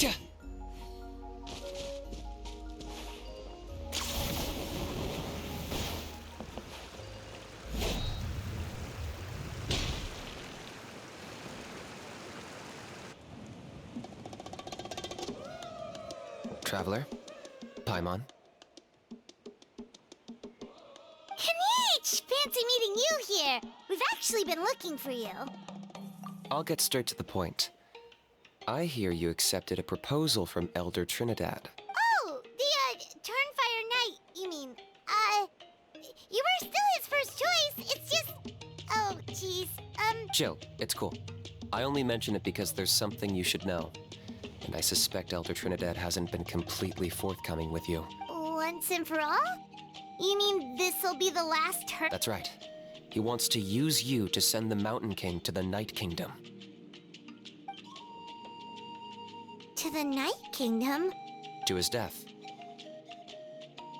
Yeah. Traveler, Paimon. Kanich! Fancy meeting you here. We've actually been looking for you. I'll get straight to the point. I hear you accepted a proposal from Elder Trinidad. Oh, the, Turnfire Knight, you mean. You were still his first choice. It's just... Oh, jeez. Chill, it's cool. I only mention it because there's something you should know. And I suspect Elder Trinidad hasn't been completely forthcoming with you. Once and for all? You mean this'll be the last turn? That's right. He wants to use you to send the Mountain King to the Night Kingdom. To the Night Kingdom? To his death.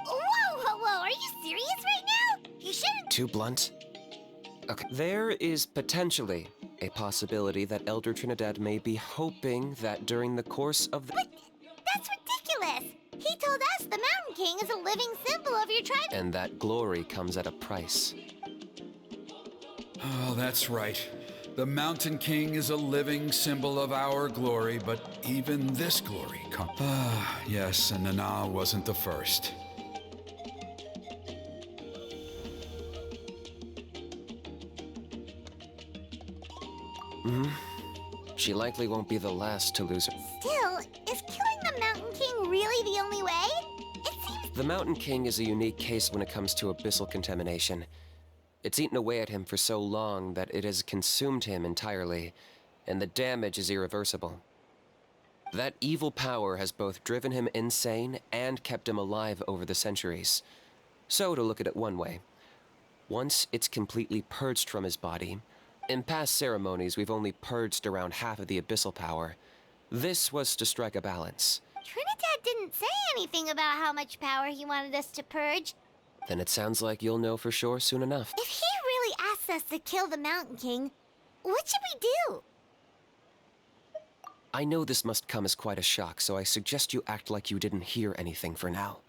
Whoa! Are you serious right now? You shouldn't... Too blunt? Okay. There is potentially a possibility that Elder Trinidad may be hoping that during the course of the... But that's ridiculous! He told us the Mountain King is a living symbol of your tribe. And that glory comes at a price. Oh, that's right. The Mountain King is a living symbol of our glory, but even this glory comes... Ah, yes, and Nana wasn't the first. She likely won't be the last to lose her. Still, is killing the Mountain King really the only way? It seems... The Mountain King is a unique case when it comes to abyssal contamination. It's eaten away at him for so long that it has consumed him entirely, and the damage is irreversible. That evil power has both driven him insane and kept him alive over the centuries. So, to look at it one way, once it's completely purged from his body, in past ceremonies we've only purged around half of the abyssal power. This was to strike a balance. Trinidad didn't say anything about how much power he wanted us to purge. Then it sounds like you'll know for sure soon enough. If he really asks us to kill the Mountain King, what should we do? I know this must come as quite a shock, so I suggest you act like you didn't hear anything for now.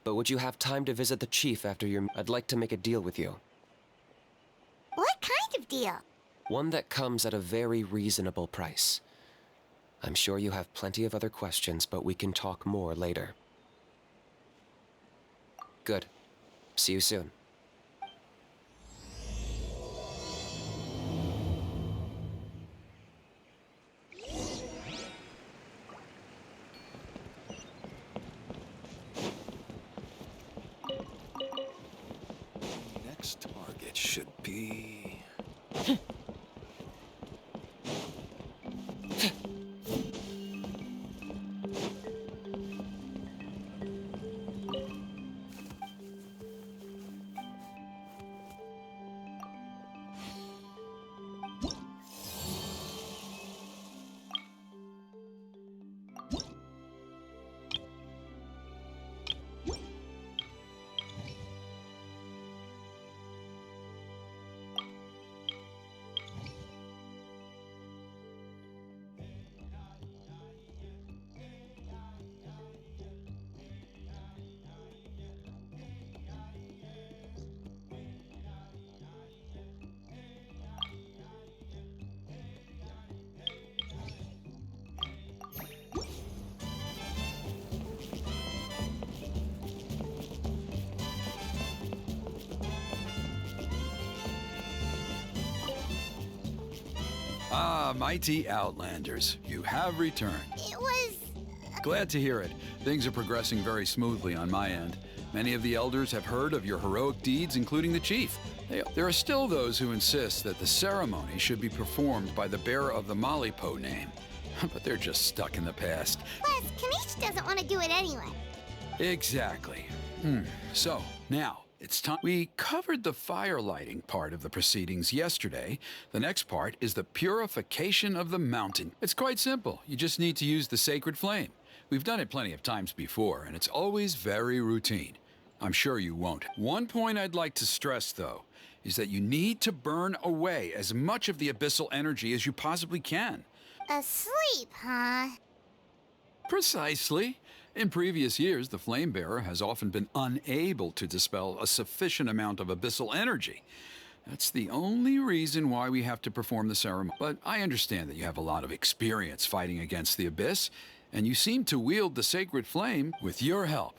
But would you have time to visit the chief after your... I'd like to make a deal with you. What kind of deal? One that comes at a very reasonable price. I'm sure you have plenty of other questions, but we can talk more later. Good. See you soon. Next target should be... Ah, mighty Outlanders, you have returned. It was... Glad to hear it. Things are progressing very smoothly on my end. Many of the elders have heard of your heroic deeds, including the chief. There are still those who insist that the ceremony should be performed by the bearer of the Malipo name. But they're just stuck in the past. Plus, Kanich doesn't want to do it anyway. Exactly. So, now, it's time. We covered the fire lighting part of the proceedings yesterday. The next part is the purification of the mountain. It's quite simple. You just need to use the sacred flame. We've done it plenty of times before, and it's always very routine. I'm sure you won't. One point I'd like to stress, though, is that you need to burn away as much of the abyssal energy as you possibly can. Asleep, huh? Precisely. In previous years, the Flame Bearer has often been unable to dispel a sufficient amount of abyssal energy. That's the only reason why we have to perform the ceremony. But I understand that you have a lot of experience fighting against the Abyss, and you seem to wield the sacred flame with your help.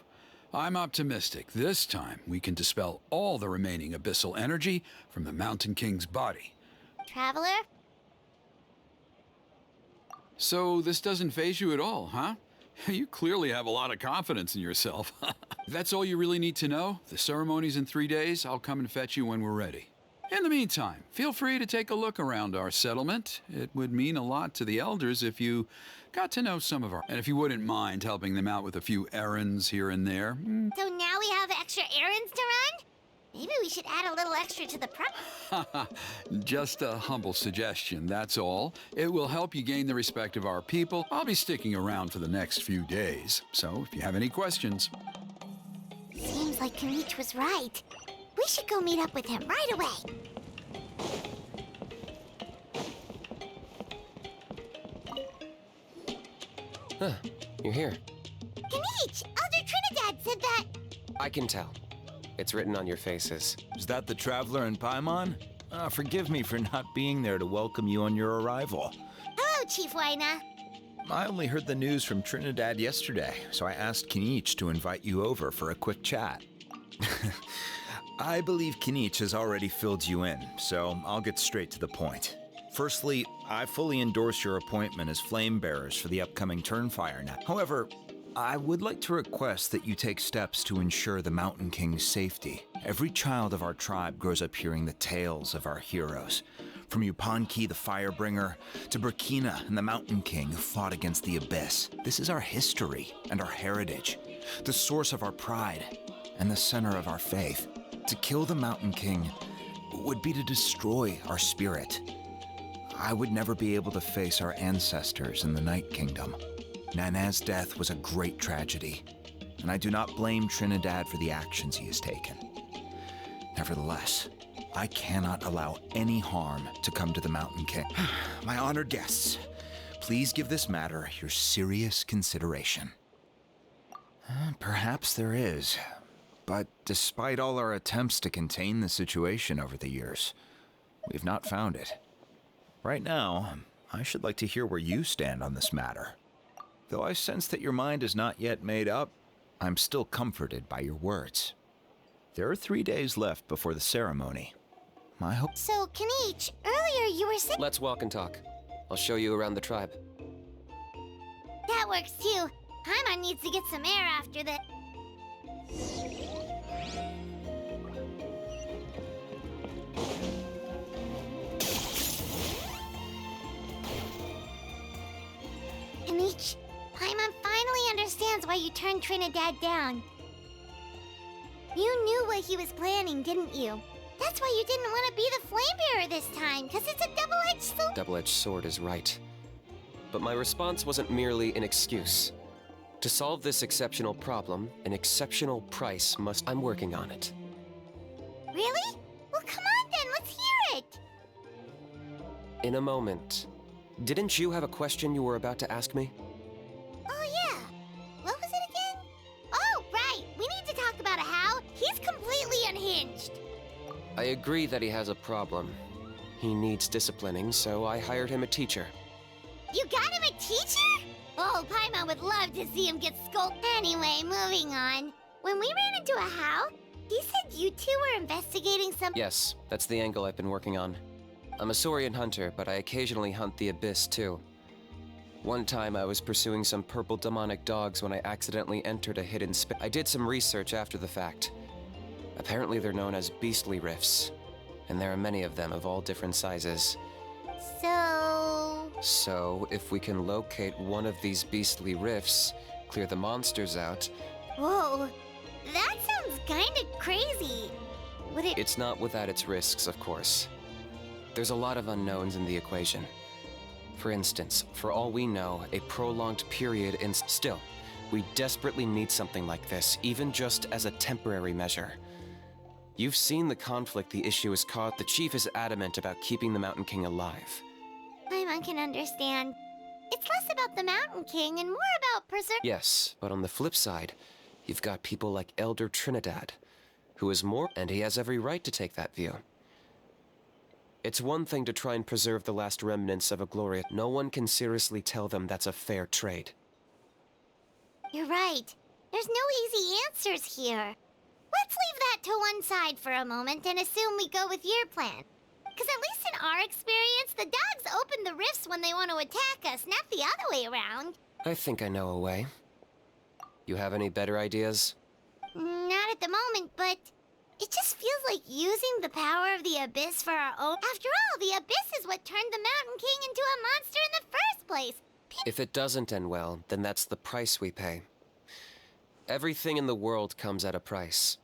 I'm optimistic this time we can dispel all the remaining abyssal energy from the Mountain King's body. Traveler? So this doesn't faze you at all, huh? You clearly have a lot of confidence in yourself. If that's all you really need to know, the ceremony's in 3 days. I'll come and fetch you when we're ready. In the meantime, feel free to take a look around our settlement. It would mean a lot to the elders if you got to know some of our... And if you wouldn't mind helping them out with a few errands here and there. So now we have extra errands to run? Maybe we should add a little extra to the prep. Just a humble suggestion, that's all. It will help you gain the respect of our people. I'll be sticking around for the next few days, so if you have any questions... Seems like Kanich was right. We should go meet up with him right away. Huh, you're here. Kanich, Elder Trinidad said that... I can tell. It's written on your faces. Is that the Traveler and Paimon? Forgive me for not being there to welcome you on your arrival. Hello, Chief Waina. I only heard the news from Trinidad yesterday, so I asked Kinich to invite you over for a quick chat. I believe Kinich has already filled you in, so I'll get straight to the point. Firstly, I fully endorse your appointment as flame bearers for the upcoming Turnfire Night. However, I would like to request that you take steps to ensure the Mountain King's safety. Every child of our tribe grows up hearing the tales of our heroes. From Yupanqui the Firebringer, to Burkina and the Mountain King who fought against the Abyss. This is our history and our heritage, the source of our pride and the center of our faith. To kill the Mountain King would be to destroy our spirit. I would never be able to face our ancestors in the Night Kingdom. Nana's death was a great tragedy, and I do not blame Trinidad for the actions he has taken. Nevertheless, I cannot allow any harm to come to the Mountain King. My honored guests, please give this matter your serious consideration. Perhaps there is, but despite all our attempts to contain the situation over the years, we've not found it. Right now, I should like to hear where you stand on this matter. Though I sense that your mind is not yet made up, I'm still comforted by your words. There are 3 days left before the ceremony. My hope... So, Kanich, earlier you were saying... Let's walk and talk. I'll show you around the tribe. That works too. Paimon needs to get some air after the... Kanich, Paimon finally understands why you turned Trinidad down. You knew what he was planning, didn't you? That's why you didn't want to be the Flame Bearer this time, because it's a double-edged sword. Double-edged sword is right. But my response wasn't merely an excuse. To solve this exceptional problem, an exceptional price must... I'm working on it. Really? Well, come on then, let's hear it! In a moment. Didn't you have a question you were about to ask me? Oh yeah. What was it again? Oh, right! We need to talk about how he's completely unhinged. I agree that he has a problem. He needs disciplining, so I hired him a teacher. You got him a teacher? Oh, Paimon would love to see him get scolded. Anyway, moving on. When we ran into a How, he said you two were investigating some... Yes, that's the angle I've been working on. I'm a Saurian hunter, but I occasionally hunt the Abyss too. One time I was pursuing some purple demonic dogs when I accidentally entered a hidden space. I did some research after the fact. Apparently they're known as beastly rifts, and there are many of them of all different sizes. So, if we can locate one of these beastly rifts, clear the monsters out... Whoa, that sounds kinda crazy. Would it... It's not without its risks, of course. There's a lot of unknowns in the equation. For instance, for all we know, a prolonged period in... Still, we desperately need something like this, even just as a temporary measure. You've seen the conflict the issue has caused. The chief is adamant about keeping the Mountain King alive. Paimon can understand. It's It's less about the Mountain King and more about Yes, but on the flip side, you've got people like Elder Trinidad, who is more, and he has every right to take that view. It's one thing to try and preserve the last remnants of a Gloria. No one can seriously tell them that's a fair trade. You're right. There's no easy answers here. Let's leave that to one side for a moment and assume we go with your plan. Because at least in our experience, the dogs open the rifts when they want to attack us, not the other way around. I think I know a way. You have any better ideas? Not at the moment, but it just feels like using the power of the Abyss for our own. After all, the Abyss is what turned the Mountain King into a monster in the first place. If it doesn't end well, then that's the price we pay. Everything in the world comes at a price.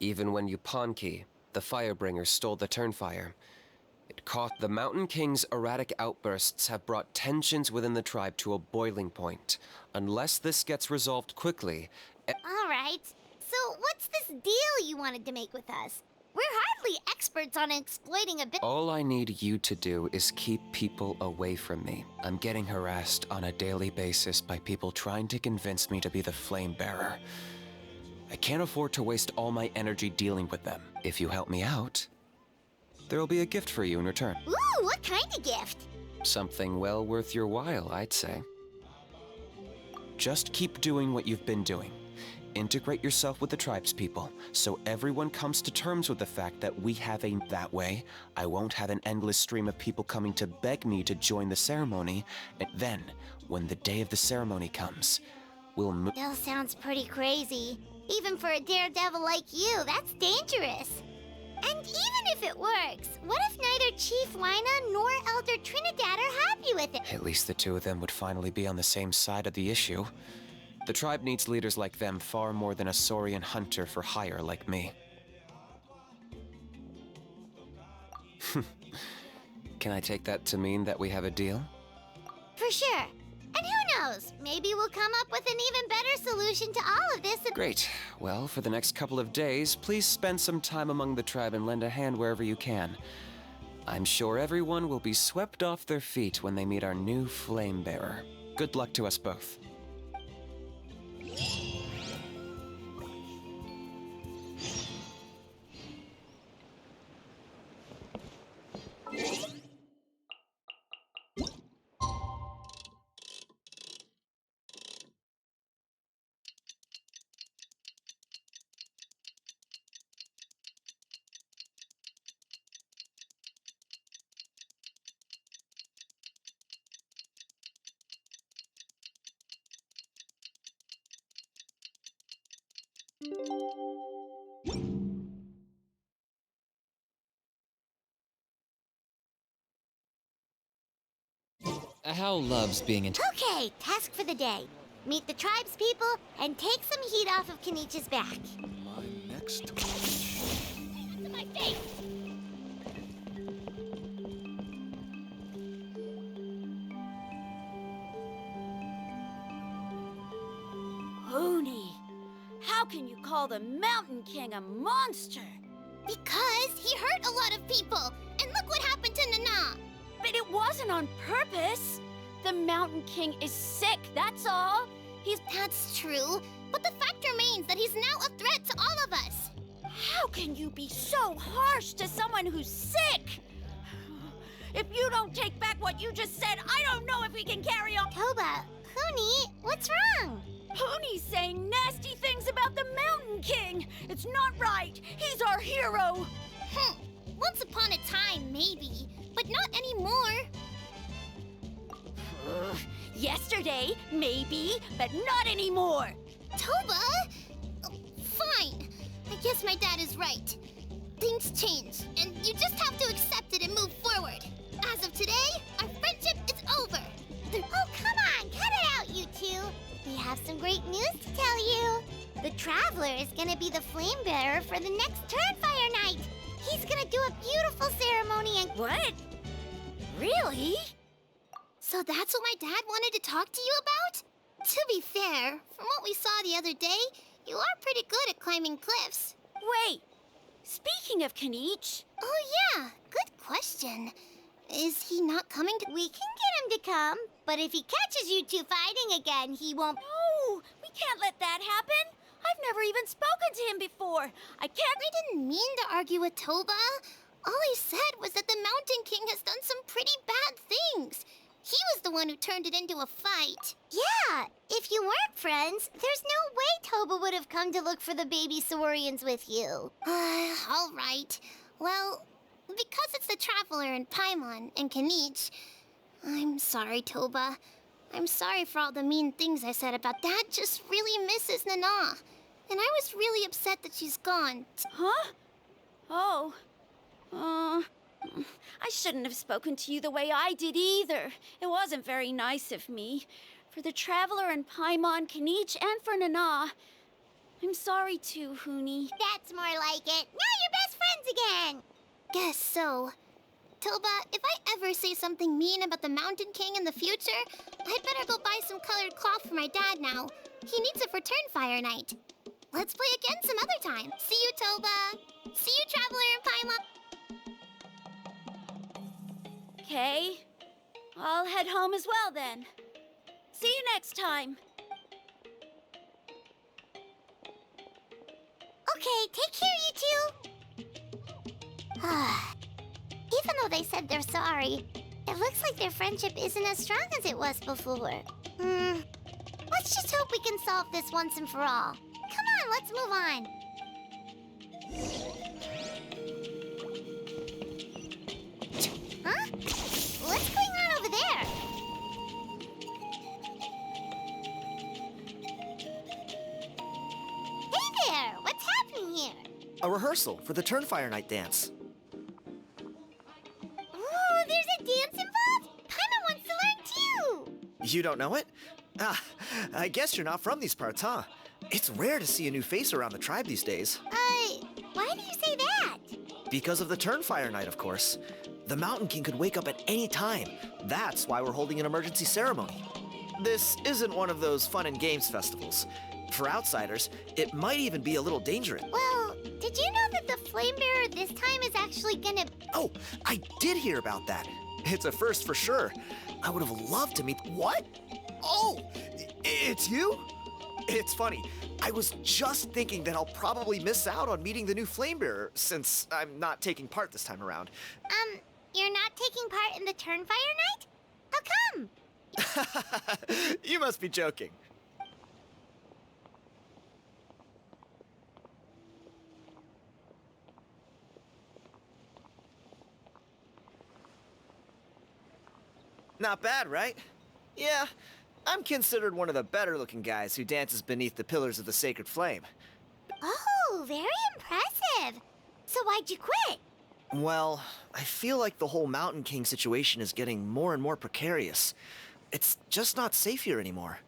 Even when Yupanqui, the Firebringer, stole the Turnfire, it cost. The Mountain King's erratic outbursts have brought tensions within the tribe to a boiling point. Unless this gets resolved quickly. All right. So what's this deal you wanted to make with us? We're hardly experts on exploiting a bit. All I need you to do is keep people away from me. I'm getting harassed on a daily basis by people trying to convince me to be the flame bearer. I can't afford to waste all my energy dealing with them. If you help me out, there'll be a gift for you in return. Ooh, what kind of gift? Something well worth your while, I'd say. Just keep doing what you've been doing. Integrate yourself with the tribespeople, so everyone comes to terms with the fact that we have a... That way, I won't have an endless stream of people coming to beg me to join the ceremony, and then, when the day of the ceremony comes, we'll move... Still sounds pretty crazy. Even for a daredevil like you, that's dangerous. And even if it works, what if neither Chief Lina nor Elder Trinidad are happy with it? At least the two of them would finally be on the same side of the issue. The tribe needs leaders like them far more than a Saurian hunter for hire like me. Can I take that to mean that we have a deal? For sure. And who knows, maybe we'll come up with an even better solution to all of this. Great. Well, for the next couple of days, please spend some time among the tribe and lend a hand wherever you can. I'm sure everyone will be swept off their feet when they meet our new flame bearer. Good luck to us both. Hal loves being in. Okay, task for the day. Meet the tribespeople and take some heat off of Kenichi's back. My next To my face! Hoonie, how can you call the Mountain King a monster? Because he hurt a lot of people, and look what happened to Nana. But it wasn't on purpose. The Mountain King is sick, that's all. That's true, but the fact remains that he's now a threat to all of us. How can you be so harsh to someone who's sick? If you don't take back what you just said, I don't know if we can carry on. Toba, Huni, what's wrong? Hoonie's saying nasty things about the Mountain King. It's not right. He's our hero. Once upon a time, maybe, but not anymore. Yesterday, maybe, but not anymore. Toba? Fine. I guess my dad is right. Things change, and you just have to accept it and move forward. As of today, our friendship is over. Oh, come on, cut it out, you two. We have some great news to tell you. The Traveler is gonna be the flame bearer for the next Turnfire night. He's gonna do a beautiful ceremony and... What? Really? So that's what my dad wanted to talk to you about? To be fair, from what we saw the other day, you are pretty good at climbing cliffs. Wait, speaking of Kenich... Oh yeah, good question. Is he not coming to... We can get him to come, but if he catches you two fighting again, he won't. No, we can't let that happen. I've never even spoken to him before. I can't. I didn't mean to argue with Toba. All I said was that the Mountain King has done some pretty bad things. He was the one who turned it into a fight. Yeah, if you weren't friends, there's no way Toba would have come to look for the baby Saurians with you. All right. Well, because it's the Traveler and Paimon and Kanich, I'm sorry, Toba. I'm sorry for all the mean things I said about Dad just really misses Nana. And I was really upset that she's gone. Huh? Oh. I shouldn't have spoken to you the way I did either. It wasn't very nice of me. For the Traveler and Paimon, Kanich, and for Nana. I'm sorry too, Huni. That's more like it. Now you're best friends again. Guess so. Toba, if I ever say something mean about the Mountain King in the future, I'd better go buy some colored cloth for my dad now. He needs it for Turnfire Night. Let's play again some other time. See you, Toba. See you, Traveler and Paimon. Okay. I'll head home as well then. See you next time. Okay, take care, you two. Even though they said they're sorry, it looks like their friendship isn't as strong as it was before. Let's just hope we can solve this once and for all. Come on, let's move on. Huh? What's going on over there? Hey there! What's happening here? A rehearsal for the Turnfire Night dance. Ooh, there's a dance involved? Paimon wants to learn too! You don't know it? Ah, I guess you're not from these parts, huh? It's rare to see a new face around the tribe these days. Why do you say that? Because of the Turnfire Night, of course. The Mountain King could wake up at any time. That's why we're holding an emergency ceremony. This isn't one of those fun and games festivals. For outsiders, it might even be a little dangerous. Well, did you know that the Flame Bearer this time is actually gonna... Oh, I did hear about that. It's a first for sure. I would have loved to meet... What? Oh, it's you? It's funny. I was just thinking that I'll probably miss out on meeting the new Flame Bearer since I'm not taking part this time around. You're not taking part in the Turnfire Night? How come? You must be joking. Not bad, right? Yeah, I'm considered one of the better-looking guys who dances beneath the pillars of the sacred flame. Oh, very impressive. So why'd you quit? Well, I feel like the whole Mountain King situation is getting more and more precarious. It's just not safe here anymore.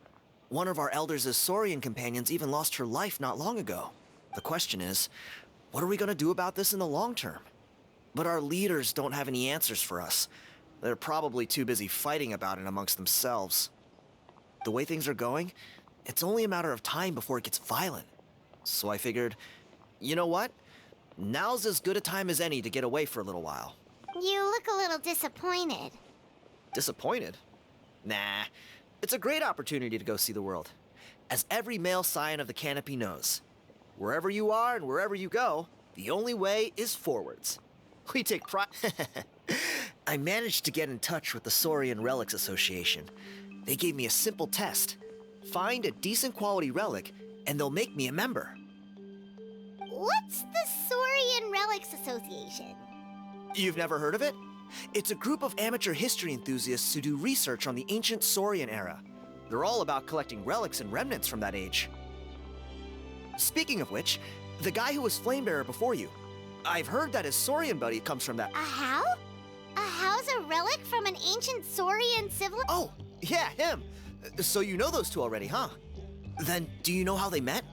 One of our elders' Saurian companions even lost her life not long ago. The question is, what are we gonna do about this in the long term? But our leaders don't have any answers for us. They're probably too busy fighting about it amongst themselves. The way things are going, it's only a matter of time before it gets violent. So I figured, you know what? Now's as good a time as any to get away for a little while. You look a little disappointed. Disappointed? Nah. It's a great opportunity to go see the world. As every male scion of the canopy knows, wherever you are and wherever you go, the only way is forwards. We take pride. I managed to get in touch with the Saurian Relics Association. They gave me a simple test. Find a decent quality relic, and they'll make me a member. What's the Saurian Relics Association? You've never heard of it? It's a group of amateur history enthusiasts who do research on the ancient Saurian era. They're all about collecting relics and remnants from that age. Speaking of which, the guy who was Flamebearer before you, I've heard that his Saurian buddy comes from that... A how? A how's a relic from an ancient Saurian civilization? Oh, yeah, him. So you know those two already, huh? Then, do you know how they met?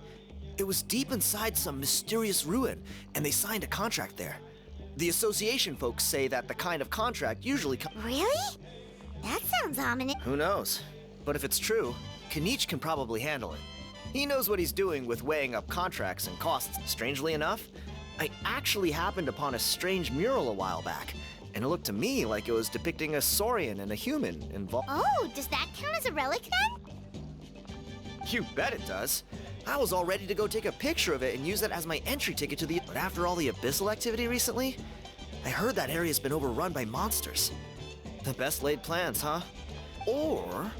It was deep inside some mysterious ruin, and they signed a contract there. The association folks say that the kind of contract usually Really? That sounds ominous. Who knows? But if it's true, Kanich can probably handle it. He knows what he's doing with weighing up contracts and costs. Strangely enough, I actually happened upon a strange mural a while back. and it looked to me like it was depicting a Saurian and a human involved. Oh, does that count as a relic then? You bet it does. I was all ready to go take a picture of it and use it as my entry ticket to the. But after all the abyssal activity recently, I heard that area's been overrun by monsters. The best laid plans, huh? Or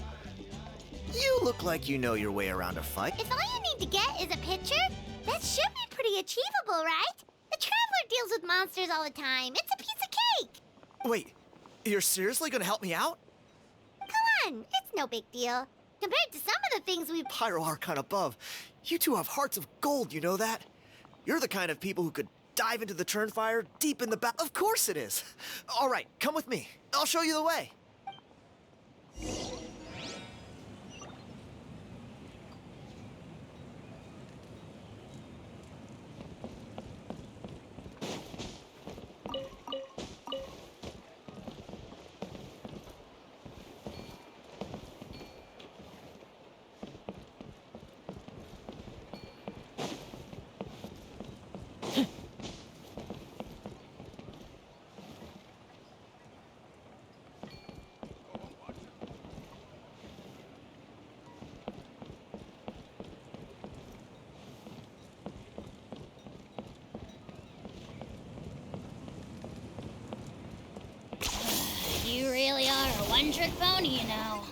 you look like you know your way around a fight. If all you need to get is a picture, that should be pretty achievable, right? The Traveler deals with monsters all the time. It's a piece of cake. Wait, you're seriously gonna help me out? Come on, it's no big deal. Compared to some of the things we've... Pyro Archon above. You two have hearts of gold, you know that? You're the kind of people who could dive into the Turnfire deep in the back. Of course it is. All right, come with me. I'll show you the way. You really are a one-trick pony, you know.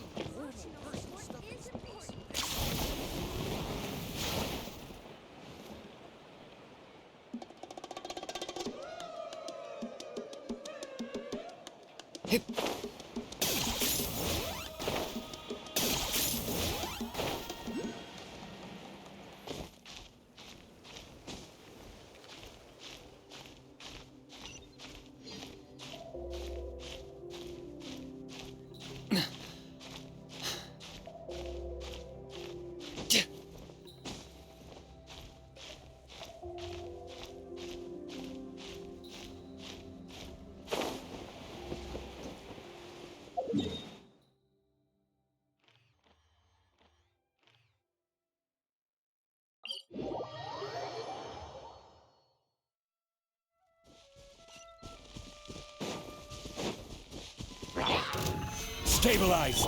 Stabilize!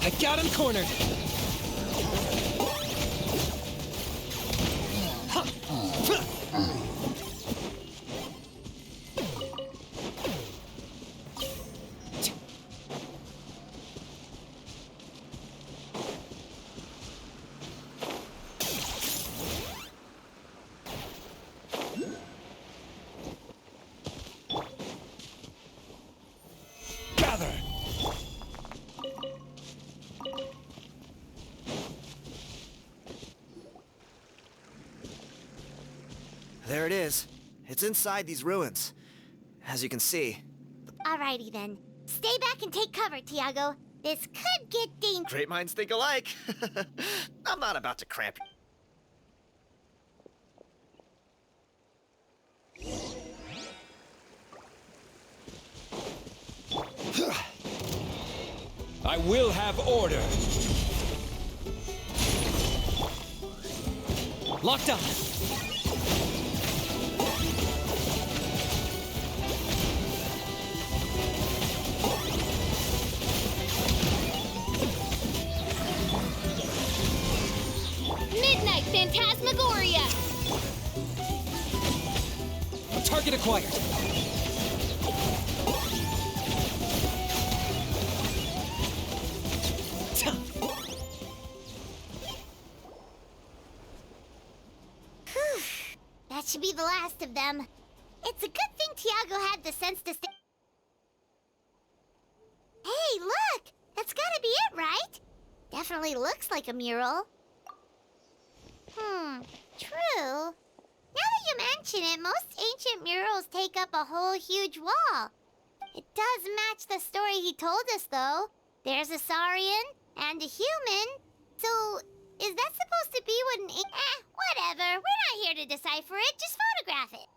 I got him cornered! Gather! There it is. It's inside these ruins. As you can see. Alrighty then. Stay back and take cover, Tiago. This could get dangerous. Great minds think alike. I'm not about to cramp. I will have order! Locked on! Midnight Phantasmagoria! Target acquired! That should be the last of them. It's a good thing Tiago had the sense to stay. Hey, look! That's gotta be it, right? Definitely looks like a mural. True. Now that you mention it, most ancient murals take up a whole huge wall. It does match the story he told us, though. There's a Saurian and a human. So, is that supposed to be what an whatever. We're not here to decipher it. Just photograph it.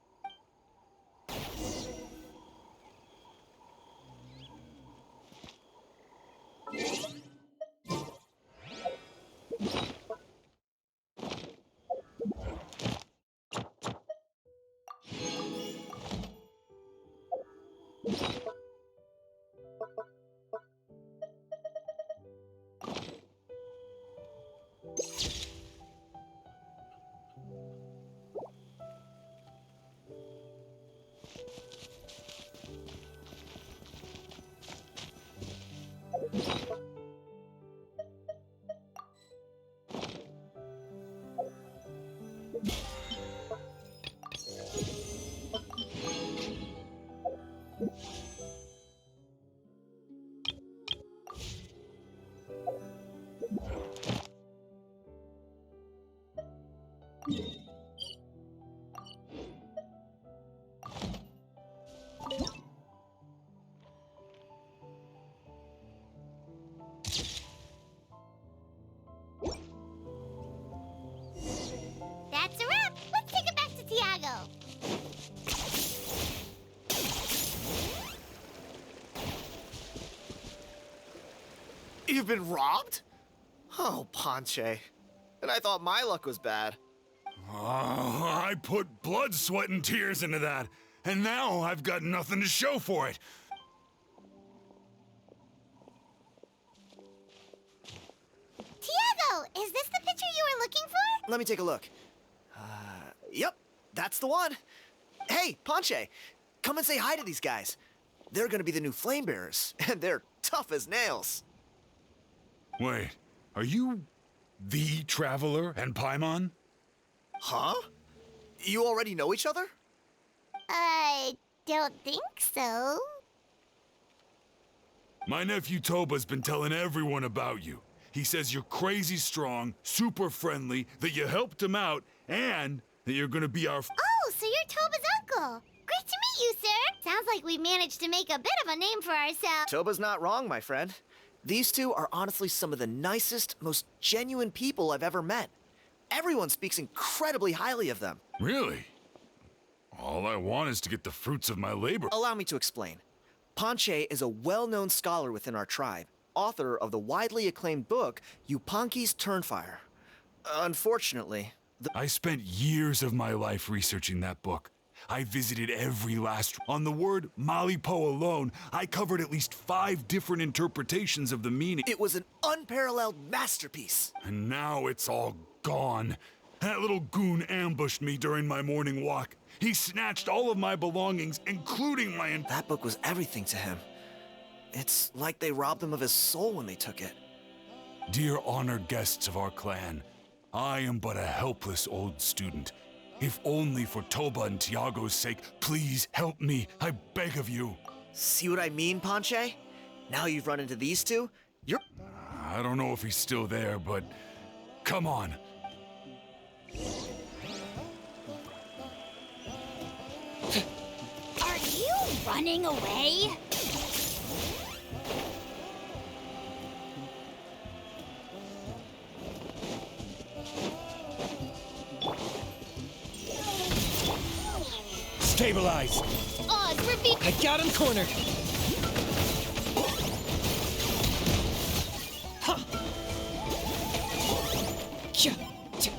That's a wrap. Let's take it back to Tiago. You've been robbed? Oh, Ponche. And I thought my luck was bad. Oh, I put blood, sweat, and tears into that, and now I've got nothing to show for it. Tiago, is this the picture you were looking for? Let me take a look. Yep, that's the one. Hey, Ponche, come and say hi to these guys. They're gonna be the new flame bearers, and they're tough as nails. Wait, are you the Traveler and Paimon? Huh? You already know each other? I don't think so. My nephew Toba's been telling everyone about you. He says you're crazy strong, super friendly, that you helped him out, and that you're gonna be our Oh, so you're Toba's uncle. Great to meet you, sir. Sounds like we managed to make a bit of a name for ourselves. Toba's not wrong, my friend. These two are honestly some of the nicest, most genuine people I've ever met. Everyone speaks incredibly highly of them. Really? All I want is to get the fruits of my labor. Allow me to explain. Ponche is a well-known scholar within our tribe, author of the widely acclaimed book, Yupanqui's Turnfire. Unfortunately, I spent years of my life researching that book. I visited every last... On the word Malipo alone, I covered at least 5 different interpretations of the meaning. it was an unparalleled masterpiece. And now it's all gone. That little goon ambushed me during my morning walk. He snatched all of my belongings, including my... That book was everything to him. It's like they robbed him of his soul when they took it. Dear honored guests of our clan, I am but a helpless old student. If only for Toba and Tiago's sake, please help me, I beg of you. See what I mean, Ponche? Now you've run into these two, you're... I don't know if he's still there, but come on. Are you running away? Stabilize! Oz, repeat. I got him cornered! Ha! Cha! Cha!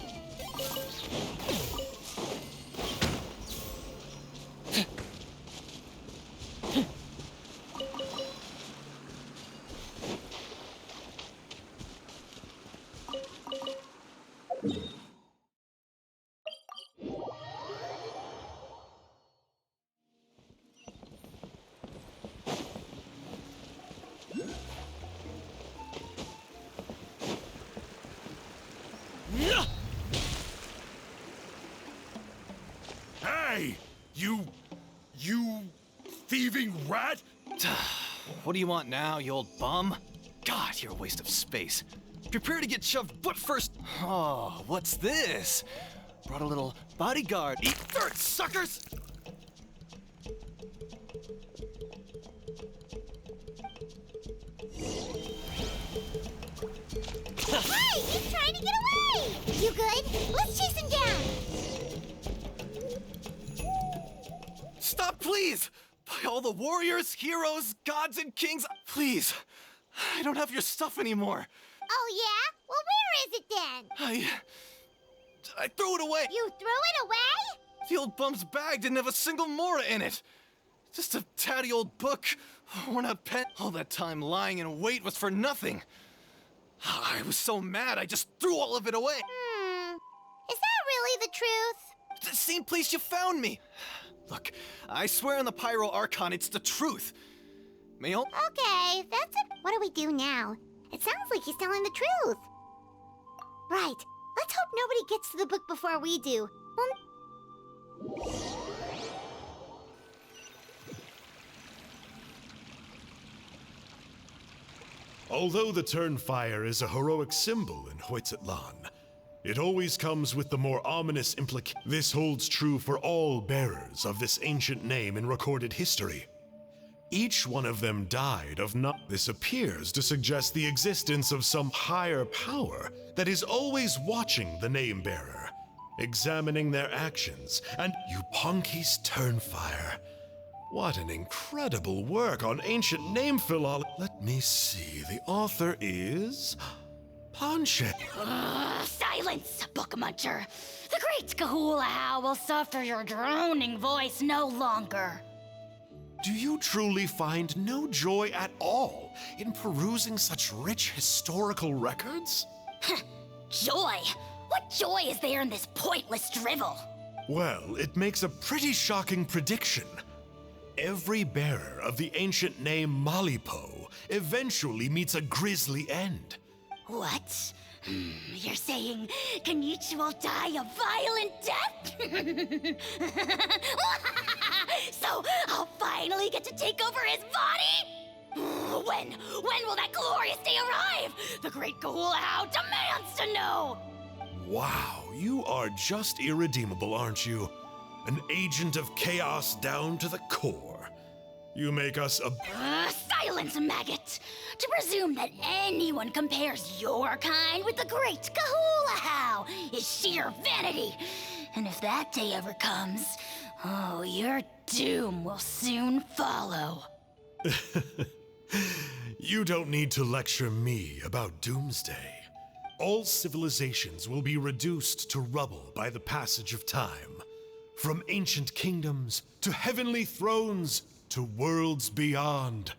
Hey! You thieving rat! What do you want now, you old bum? God, you're a waste of space. Prepare to get shoved butt first. Oh, what's this? Brought a little bodyguard. Eat dirt, suckers! Hey, he's trying to get away! You good? Let's chase him down! Stop, please! By all the warriors, heroes, gods, and kings, please. I don't have your stuff anymore. Oh, yeah? Well, where is it then? I threw it away. You threw it away? The old bum's bag didn't have a single mora in it. Just a tatty old book, worn out pen. All that time lying in wait was for nothing. I was so mad, I just threw all of it away. Is that really the truth? The same place you found me. Look, I swear on the Pyro Archon, it's the truth. Mail? Okay, that's it. What do we do now? It sounds like he's telling the truth. Right. Let's hope nobody gets to the book before we do. Although the Turnfire is a heroic symbol in Huitztlán, it always comes with the more ominous implication. This holds true for all bearers of this ancient name in recorded history. Each one of them died of not. This appears to suggest the existence of some higher power that is always watching the name bearer, examining their actions, and you Punky's Turnfire. What an incredible work on ancient name philology. Let me see, the author is Ponche. Silence, book muncher. The great Kahulahow will suffer your droning voice no longer. Do you truly find no joy at all in perusing such rich historical records? Joy? What joy is there in this pointless drivel? Well, it makes a pretty shocking prediction. Every bearer of the ancient name Malipo eventually meets a grisly end. What? You're saying Kenichi will die a violent death? So I'll finally get to take over his body? When will that glorious day arrive? The great Kahulahow demands to know! Wow, you are just irredeemable, aren't you? An agent of chaos down to the core. You make us a... Silence, maggot! To presume that anyone compares your kind with the great Kahulahow is sheer vanity. And if that day ever comes, oh, your doom will soon follow. You don't need to lecture me about doomsday. All civilizations will be reduced to rubble by the passage of time. From ancient kingdoms to heavenly thrones to worlds beyond.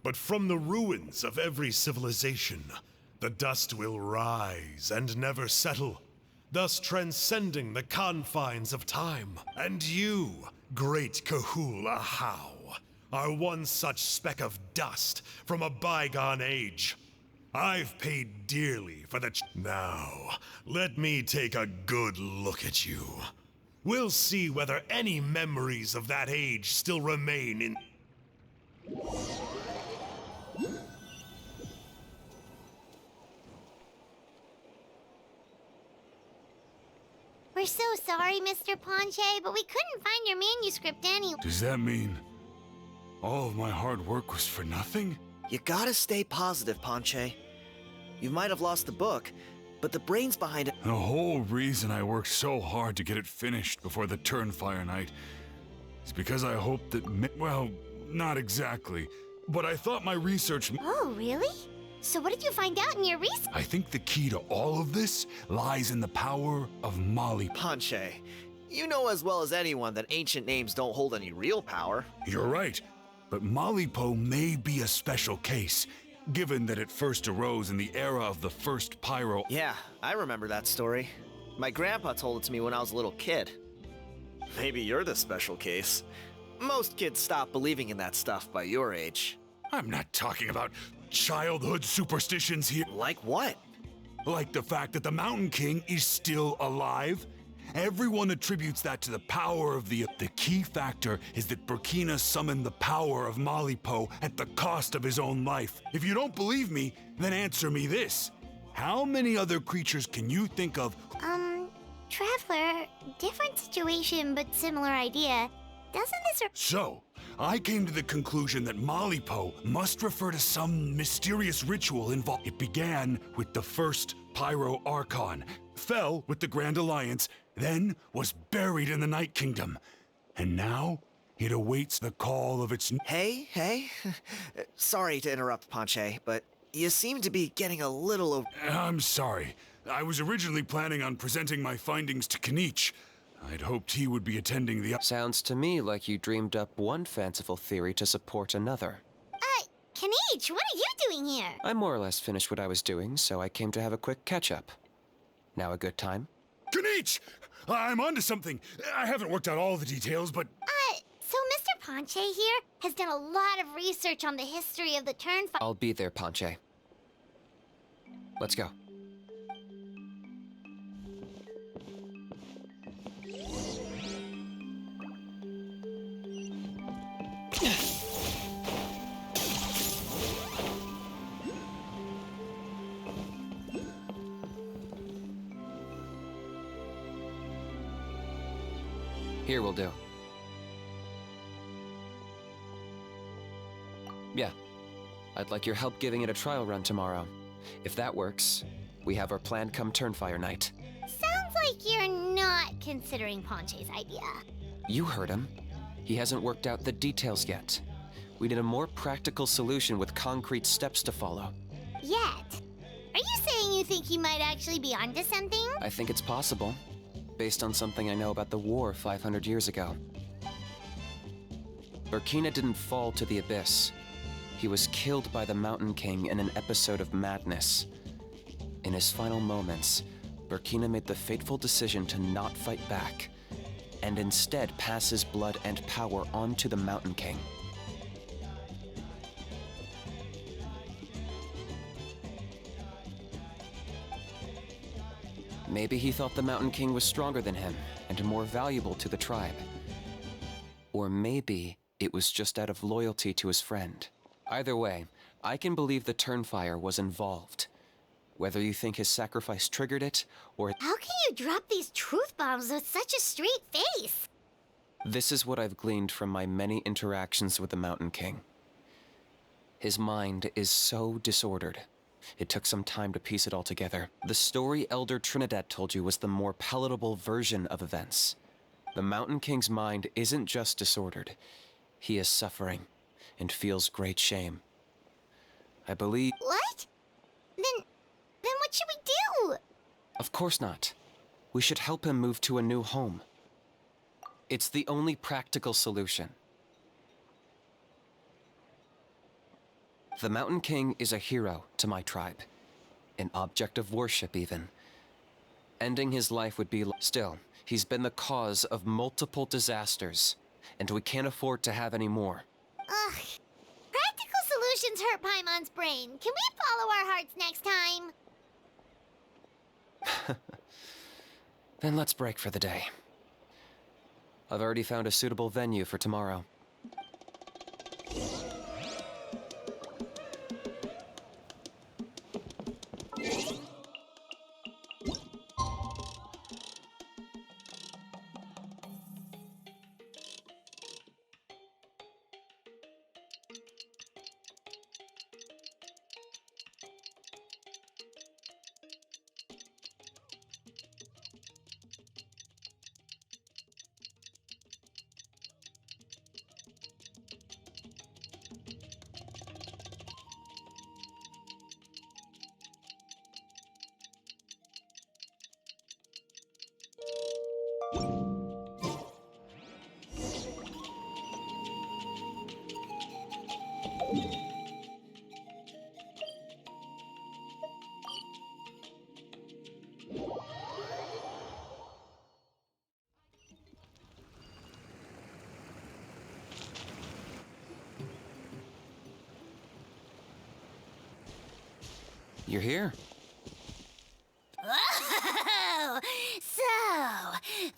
But from the ruins of every civilization, the dust will rise and never settle, thus transcending the confines of time. And you, great Kahulahow, are one such speck of dust from a bygone age. I've paid dearly for the Now, let me take a good look at you. We'll see whether any memories of that age still remain in... We're so sorry, Mr. Ponche, but we couldn't find your manuscript anywhere. Does that mean all of my hard work was for nothing? You gotta stay positive, Ponche. You might have lost the book, but the brains behind it... The whole reason I worked so hard to get it finished before the Turnfire night is because I hoped that... Well, not exactly, but I thought my research... Oh, really? So what did you find out in your research? I think the key to all of this lies in the power of Molly. Ponche, you know as well as anyone that ancient names don't hold any real power. You're right, but Malipo may be a special case, given that it first arose in the era of the first Pyro. Yeah, I remember that story. My grandpa told it to me when I was a little kid. Maybe you're the special case. Most kids stop believing in that stuff by your age. I'm not talking about childhood superstitions here. Like what? Like the fact that the Mountain King is still alive. Everyone attributes that to the power of the key factor is that Burkina summoned the power of Malipo at the cost of his own life. If you don't believe me, then answer me this. How many other creatures can you think of? Traveler, different situation but similar idea. Doesn't this... So, I came to the conclusion that Malipo must refer to some mysterious ritual involved. It began with the first Pyro Archon, fell with the Grand Alliance, then was buried in the Night Kingdom. And now, it awaits the call of its... Hey. Sorry to interrupt, Ponche, but you seem to be getting a little... I'm sorry. I was originally planning on presenting my findings to Kenichi. I'd hoped he would be attending the... Sounds to me like you dreamed up one fanciful theory to support another. Kenichi, what are you doing here? I more or less finished what I was doing, so I came to have a quick catch-up. Now a good time? Kenichi! I'm onto something. I haven't worked out all the details, but... So Mr. Ponche here has done a lot of research on the history of the Turnfire. I'll be there, Ponche. Let's go. Here will do. Yeah. I'd like your help giving it a trial run tomorrow. If that works, we have our plan come Turnfire night. Sounds like you're not considering Ponche's idea. You heard him. He hasn't worked out the details yet. We need a more practical solution with concrete steps to follow. Yet? Are you saying you think he might actually be onto something? I think it's possible, based on something I know about the war 500 years ago. Burkina didn't fall to the abyss. He was killed by the Mountain King in an episode of madness. In his final moments, Burkina made the fateful decision to not fight back, and instead pass his blood and power on to the Mountain King. Maybe he thought the Mountain King was stronger than him and more valuable to the tribe. Or maybe it was just out of loyalty to his friend. Either way, I can believe the Turnfire was involved. Whether you think his sacrifice triggered it, or... How can you drop these truth bombs with such a straight face? This is what I've gleaned from my many interactions with the Mountain King. His mind is so disordered. It took some time to piece it all together. The story Elder Trinidad told you was the more palatable version of events. The Mountain King's mind isn't just disordered. He is suffering and feels great shame. I believe... What? Then what should we do? Of course not. We should help him move to a new home. It's the only practical solution. The Mountain King is a hero to my tribe. An object of worship, even. Ending his life would be... Still, he's been the cause of multiple disasters, and we can't afford to have any more. Ugh. Practical solutions hurt Paimon's brain. Can we follow our hearts next time? Then let's break for the day. I've already found a suitable venue for tomorrow. You're here. Oh, so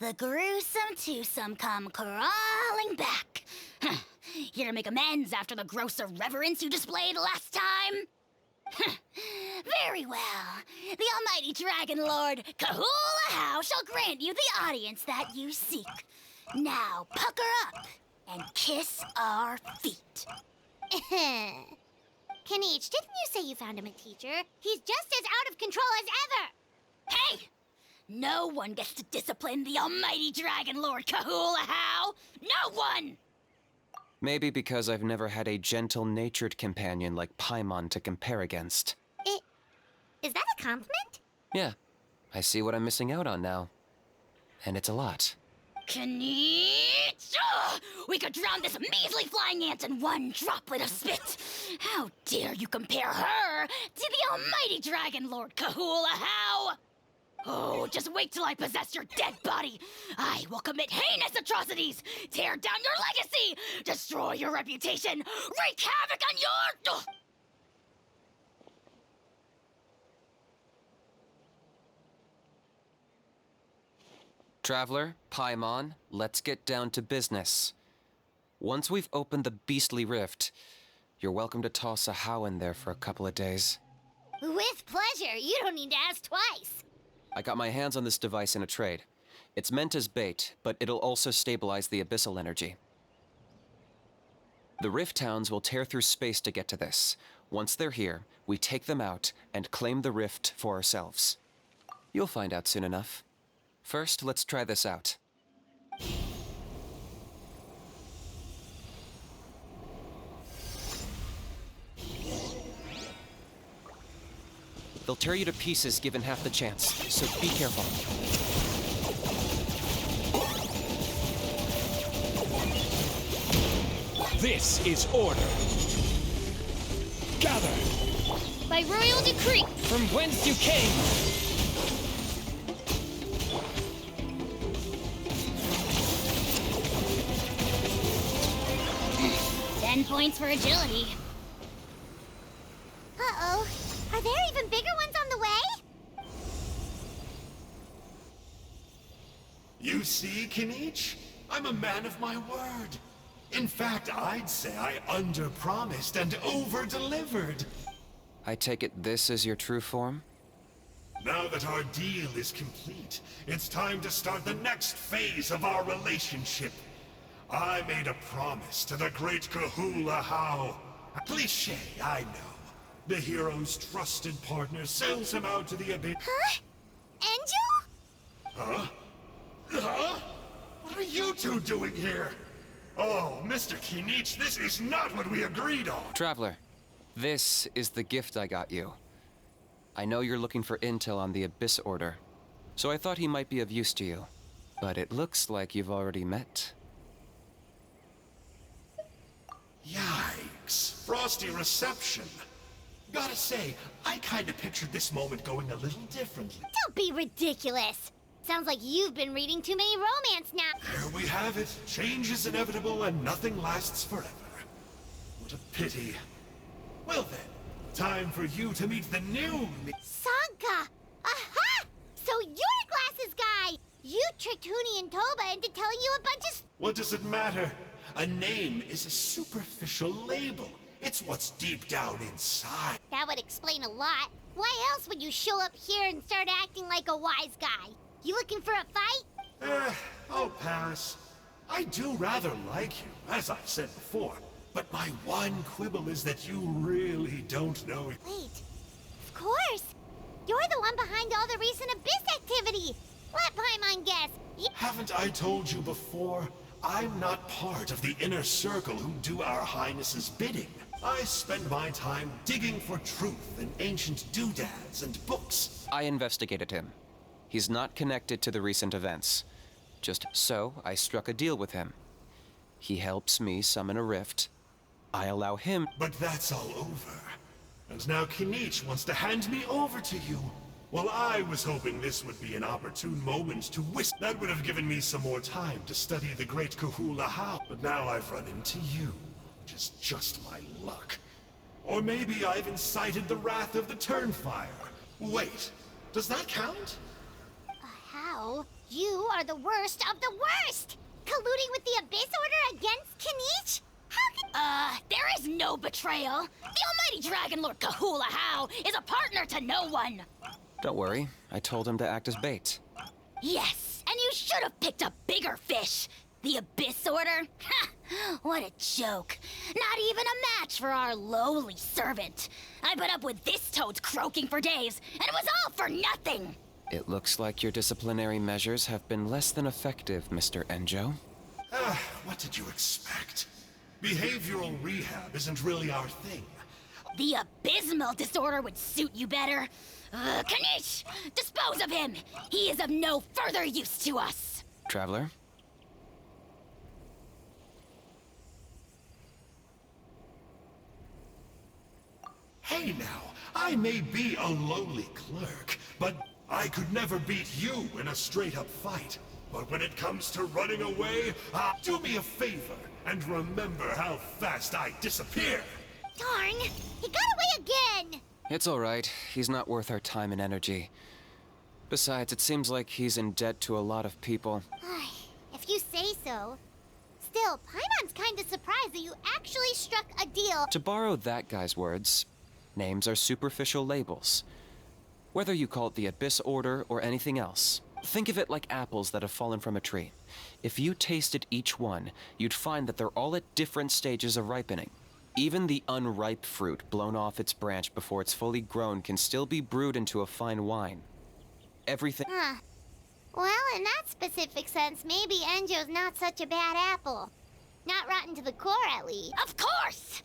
the gruesome twosome come crawling back. Huh. Here to make amends after the gross irreverence you displayed last time? Huh. Very well. The almighty Dragon Lord Kahula shall grant you the audience that you seek. Now pucker up and kiss our feet. Kanich, didn't you say you found him a teacher? He's just as out of control as ever! Hey! No one gets to discipline the almighty Dragon Lord Kahula. No one! Maybe because I've never had a gentle-natured companion like Paimon to compare against. Is that a compliment? Yeah, I see what I'm missing out on now. And it's a lot. Kanich! We could drown this measly flying ant in one droplet of spit! How dare you compare her to the almighty Dragon Lord Kahula? Oh, just wait till I possess your dead body! I will commit heinous atrocities! Tear down your legacy! Destroy your reputation! Wreak havoc on your... Traveler, Paimon, let's get down to business. Once we've opened the beastly rift, you're welcome to toss a how in there for a couple of days. With pleasure. You don't need to ask twice. I got my hands on this device in a trade. It's meant as bait, but it'll also stabilize the abyssal energy. The Rift Towns will tear through space to get to this. Once they're here, we take them out and claim the Rift for ourselves. You'll find out soon enough. First, let's try this out. They'll tear you to pieces given half the chance, so be careful. This is order. Gather By royal decree. from whence you came. 10 points for agility. Uh-oh. Are there even bigger ones on the way? You see, Kinich? I'm a man of my word. In fact, I'd say I under-promised and over-delivered. I take it this is your true form? Now that our deal is complete, it's time to start the next phase of our relationship. I made a promise to the great Kahula How. Cliché, I know. The hero's trusted partner sells him out to the abyss. Huh? Angel? Huh? Huh? What are you two doing here? Oh, Mr. Kinich, this is not what we agreed on. Traveler, this is the gift I got you. I know you're looking for intel on the Abyss Order, so I thought he might be of use to you. But it looks like you've already met. Yikes. Frosty reception. Gotta say, I kinda pictured this moment going a little differently. Don't be ridiculous. Sounds like you've been reading too many romance now. There we have it. Change is inevitable and nothing lasts forever. What a pity. Well then, time for you to meet the new me. Sanka! Aha! So you're Glasses Guy! You tricked Huni and Toba into telling you a bunch of... What does it matter? A name is a superficial label. It's what's deep down inside. That would explain a lot. Why else would you show up here and start acting like a wise guy? You looking for a fight? I'll pass. I do rather like you, as I've said before. But my one quibble is that you really don't know it. Wait. Of course. You're the one behind all the recent Abyss activity. Let Paimon guess. Haven't I told you before? I'm not part of the inner circle who do our Highness's bidding. I spend my time digging for truth in ancient doodads and books. I investigated him. He's not connected to the recent events. Just so, I struck a deal with him. He helps me summon a rift. I allow him... But that's all over. And now Kinich wants to hand me over to you. Well, I was hoping this would be an opportune moment to whisk. That would have given me some more time to study the great Kahula How. But now I've run into you, which is just my luck. Or maybe I've incited the wrath of the Turnfire. Wait, does that count? How? You are the worst of the worst! Colluding with the Abyss Order against Kinich? How can... There is no betrayal. The almighty Dragon Lord Kahula How is a partner to no one. Don't worry, I told him to act as bait. Yes, and you should have picked a bigger fish. The Abyss Order? Ha! What a joke. Not even a match for our lowly servant. I put up with this toad's croaking for days, and it was all for nothing. It looks like your disciplinary measures have been less than effective, Mr. Enjo. What did you expect? Behavioral rehab isn't really our thing. The abysmal disorder would suit you better. Kanish! Dispose of him! He is of no further use to us! Traveler? Hey now, I may be a lowly clerk, but I could never beat you in a straight-up fight. But when it comes to running away, do me a favor and remember how fast I disappear. Darn! He got away again! It's alright. He's not worth our time and energy. Besides, it seems like he's in debt to a lot of people. If you say so. Still, Paimon's kinda surprised that you actually struck a deal. To borrow that guy's words, names are superficial labels. Whether you call it the Abyss Order or anything else, Think of it like apples that have fallen from a tree. If you tasted each one, you'd find that they're all at different stages of ripening. Even the unripe fruit blown off its branch before it's fully grown can still be brewed into a fine wine. Everything... Huh. Well, in that specific sense, maybe Enjo's not such a bad apple. Not rotten to the core, at least. Of course!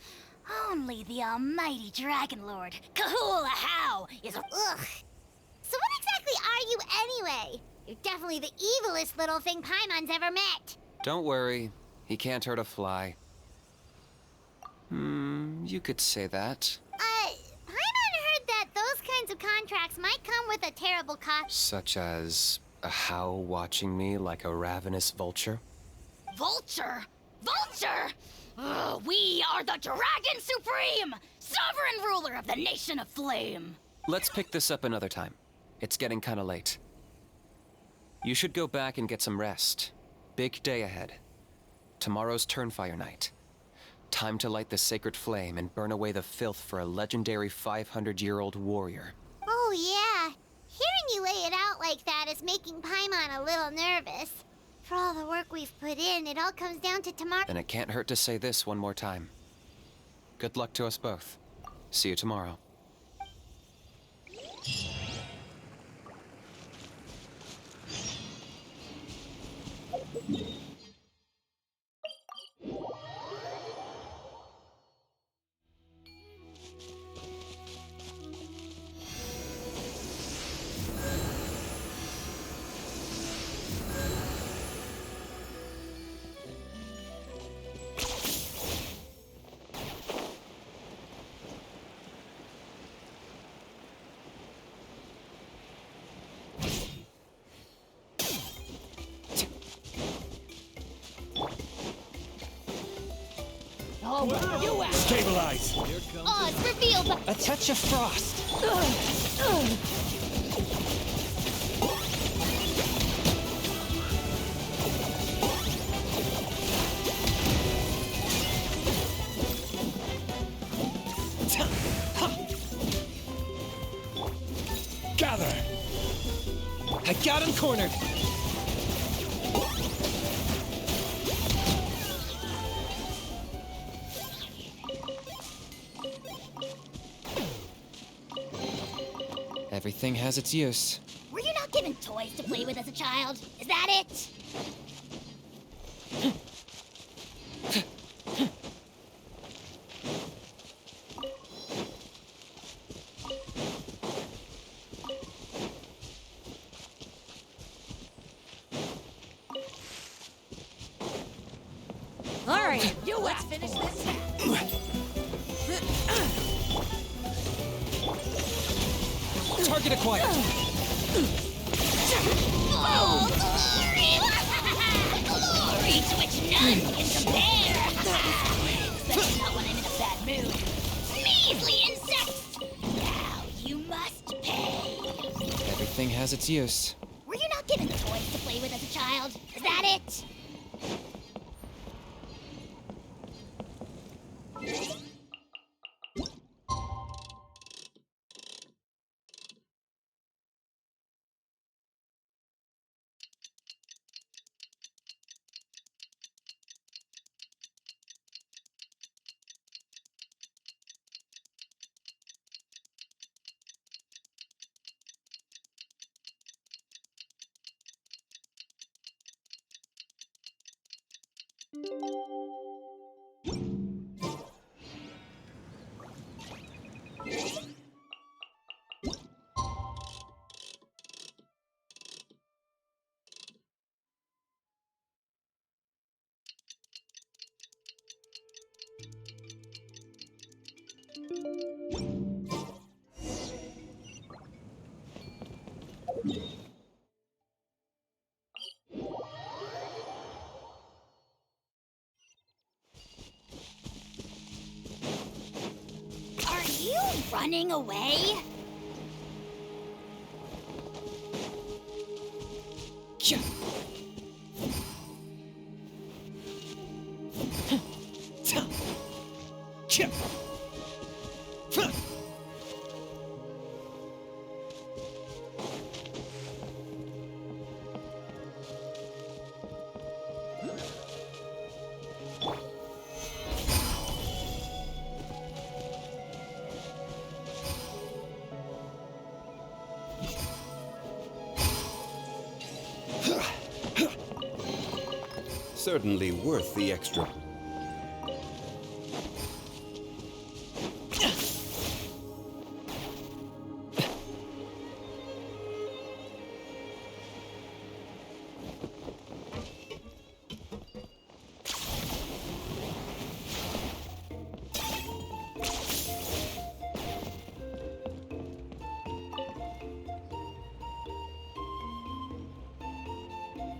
Only the almighty Dragon Lord, Kahula How, is a... Ugh. So what exactly are you anyway? You're definitely the evilest little thing Paimon's ever met. Don't worry. He can't hurt a fly. You could say that. Paimon heard that those kinds of contracts might come with a terrible cost. Such as a how watching me like a ravenous vulture? Vulture? Vulture? Ugh, we are the Dragon Supreme, sovereign ruler of the Nation of Flame. Let's pick this up another time. It's getting kinda late. You should go back and get some rest. Big day ahead. Tomorrow's Turnfire night. Time to light the sacred flame and burn away the filth for a legendary 500-year-old warrior. Oh, yeah. Hearing you lay it out like that is making Paimon a little nervous. For all the work we've put in, it all comes down to tomorrow. And it can't hurt to say this one more time. Good luck to us both. See you tomorrow. Oh, where you at? Stabilize! Oh, it's revealed by... A touch of frost. Gather! I got him cornered! Everything has its use. Were you not given toys to play with as a child? Is that it? All right, let's finish this. Target acquired! Oh, glory! Glory to which none can compare! Especially not when I'm in a bad mood. Measly insects! Now you must pay. Everything has its use. Were you not given toys to play with as a child? Is that it? Are you running away? Certainly worth the extra.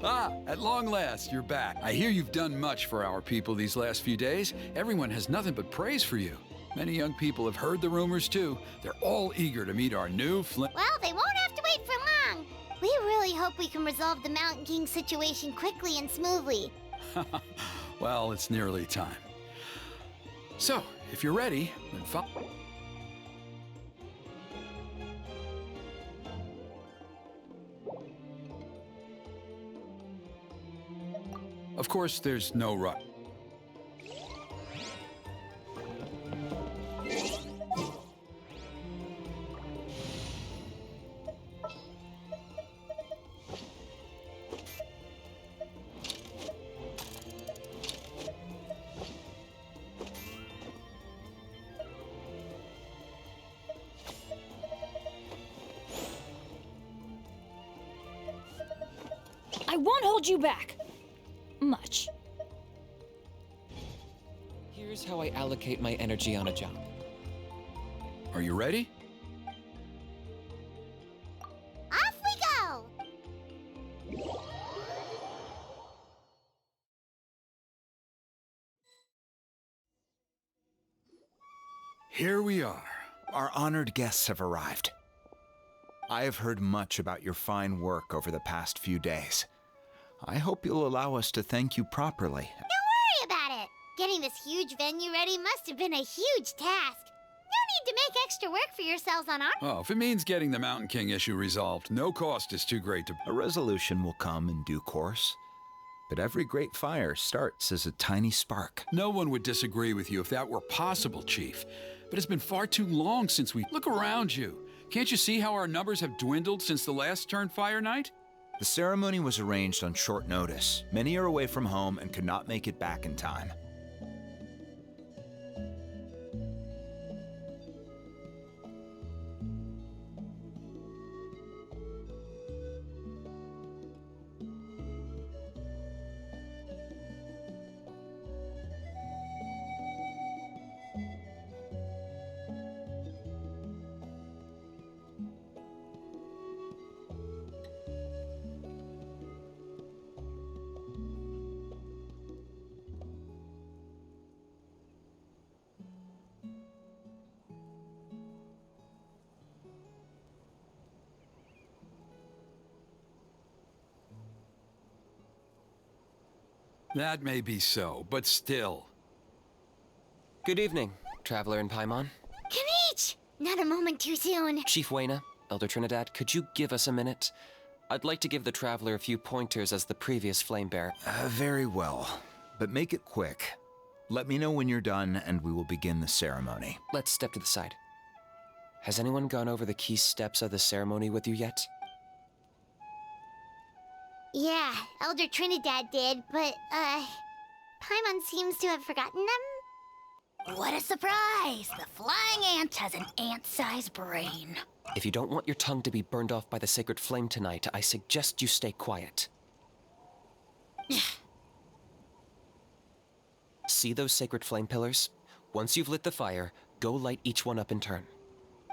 Ah, at long last, you're back. I hear you've done much for our people these last few days. Everyone has nothing but praise for you. Many young people have heard the rumors, too. They're all eager to meet our new Well, they won't have to wait for long. We really hope we can resolve the Mountain King situation quickly and smoothly. Well, it's nearly time. So, if you're ready, then follow. Of course, there's no rush. I won't hold you back. Much. Here's how I allocate my energy on a job. Are you ready? Off we go! Here we are. Our honored guests have arrived. I have heard much about your fine work over the past few days. I hope you'll allow us to thank you properly. Don't worry about it. Getting this huge venue ready must have been a huge task. No need to make extra work for yourselves on our... Oh, if it means getting the Mountain King issue resolved, no cost is too great to... A resolution will come in due course. But every great fire starts as a tiny spark. No one would disagree with you if that were possible, Chief. But it's been far too long since we... Look around you. Can't you see how our numbers have dwindled since the last Turn Fire night? The ceremony was arranged on short notice. Many are away from home and could not make it back in time. That may be so, but still. Good evening, Traveler in Paimon. Kanich! Not a moment too soon. Chief Wayna, Elder Trinidad, could you give us a minute? I'd like to give the Traveler a few pointers as the previous flame bearer. Very well, but make it quick. Let me know when you're done and we will begin the ceremony. Let's step to the side. Has anyone gone over the key steps of the ceremony with you yet? Yeah, Elder Trinidad did, but, Paimon seems to have forgotten them. What a surprise! The flying ant has an ant-sized brain. If you don't want your tongue to be burned off by the sacred flame tonight, I suggest you stay quiet. See those sacred flame pillars? Once you've lit the fire, go light each one up in turn.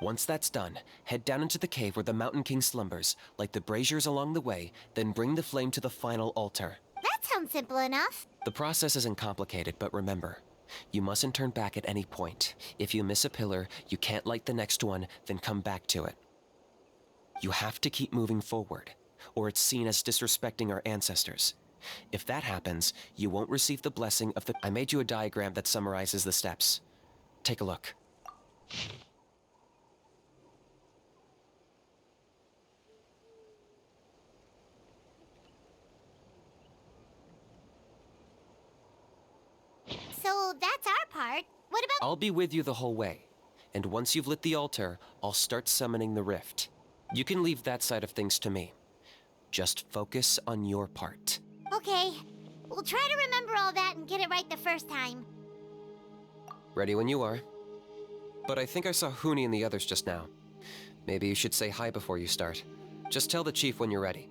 Once that's done, head down into the cave where the Mountain King slumbers, light the braziers along the way, then bring the flame to the final altar. That sounds simple enough. The process isn't complicated, but remember, you mustn't turn back at any point. If you miss a pillar, you can't light the next one, then come back to it. You have to keep moving forward, or it's seen as disrespecting our ancestors. If that happens, you won't receive the blessing of the... I made you a diagram that summarizes the steps. Take a look. So that's our part. What about... I'll be with you the whole way, and once you've lit the altar, I'll start summoning the rift. You can leave that side of things to me. Just focus on your part. Okay. We'll try to remember all that and get it right the first time. Ready when you are. But I think I saw Huni and the others just now. Maybe you should say hi before you start. Just tell the chief when you're ready.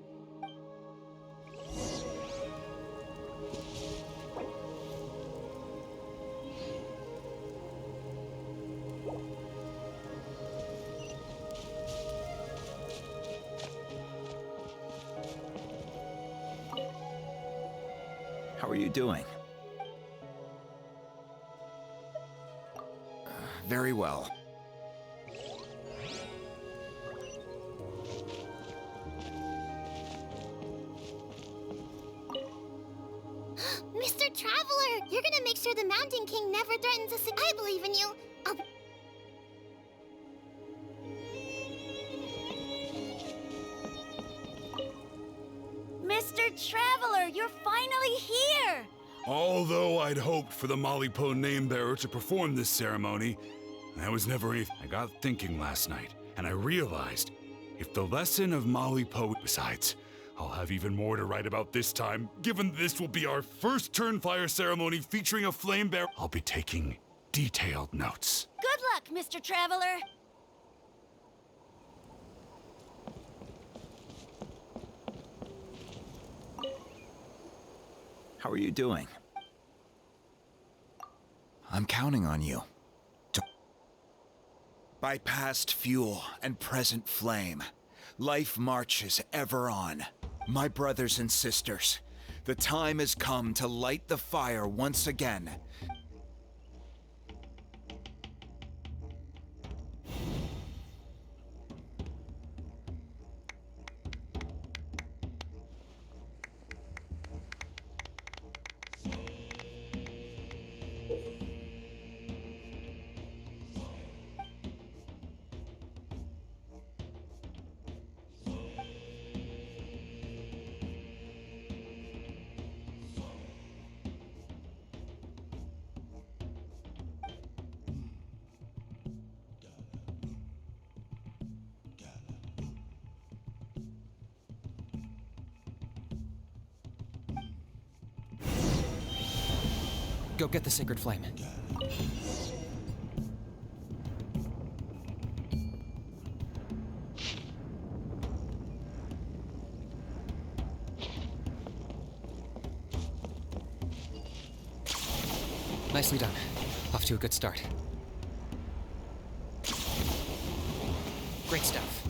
How are you doing? Very well. Mr. Traveler, you're gonna make sure the Mountain King never threatens us. I believe in you. Mr. Traveler, you're finally here! Although I'd hoped for the Malipo name bearer to perform this ceremony, that was never anything. I got thinking last night, and I realized if the lesson of Malipo. Besides, I'll have even more to write about this time. Given this will be our first Turnfire ceremony featuring a flame bearer, I'll be taking detailed notes. Good luck, Mr. Traveler! How are you doing? I'm counting on you. By past fuel and present flame, life marches ever on. My brothers and sisters, the time has come to light the fire once again. Go get the sacred flame. Nicely done. Off to a good start. Great stuff.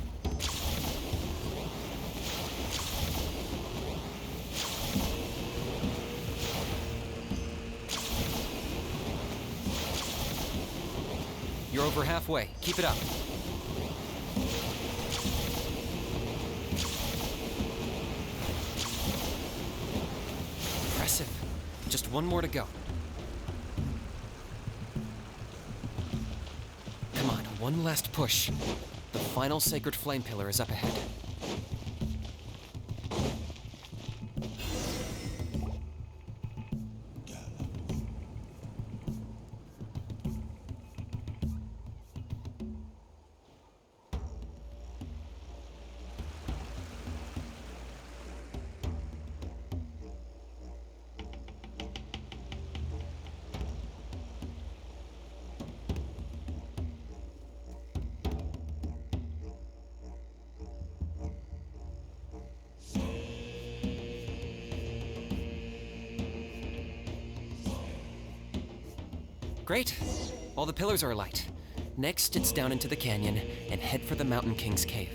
You're over halfway. Keep it up. Impressive. Just one more to go. Come on, one last push. The final sacred flame pillar is up ahead. Great. All the pillars are alight. Next, it's down into the canyon and head for the Mountain King's cave.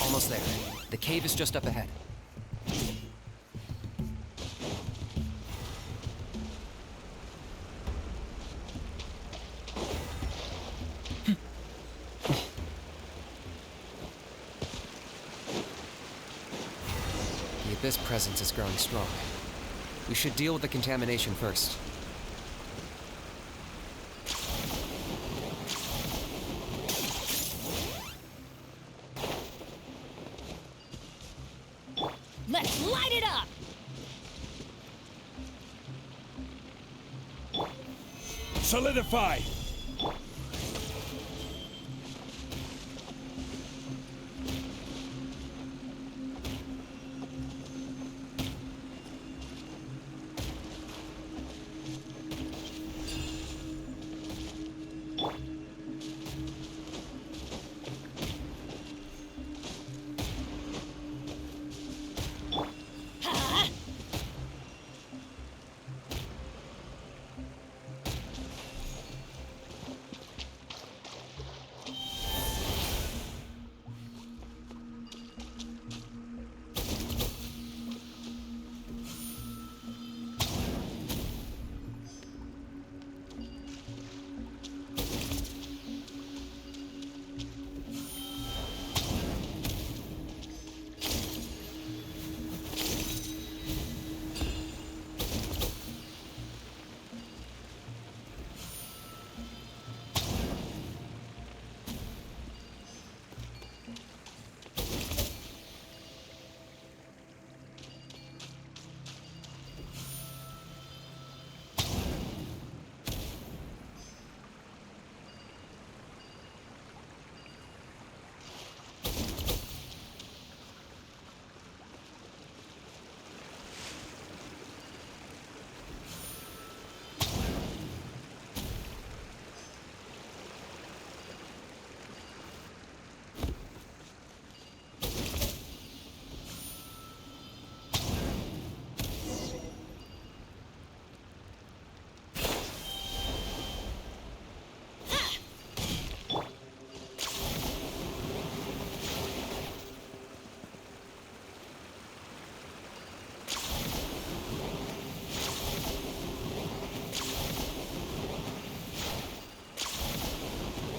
Almost there. The cave is just up ahead. This presence is growing strong. We should deal with the contamination first. Let's light it up! Solidify!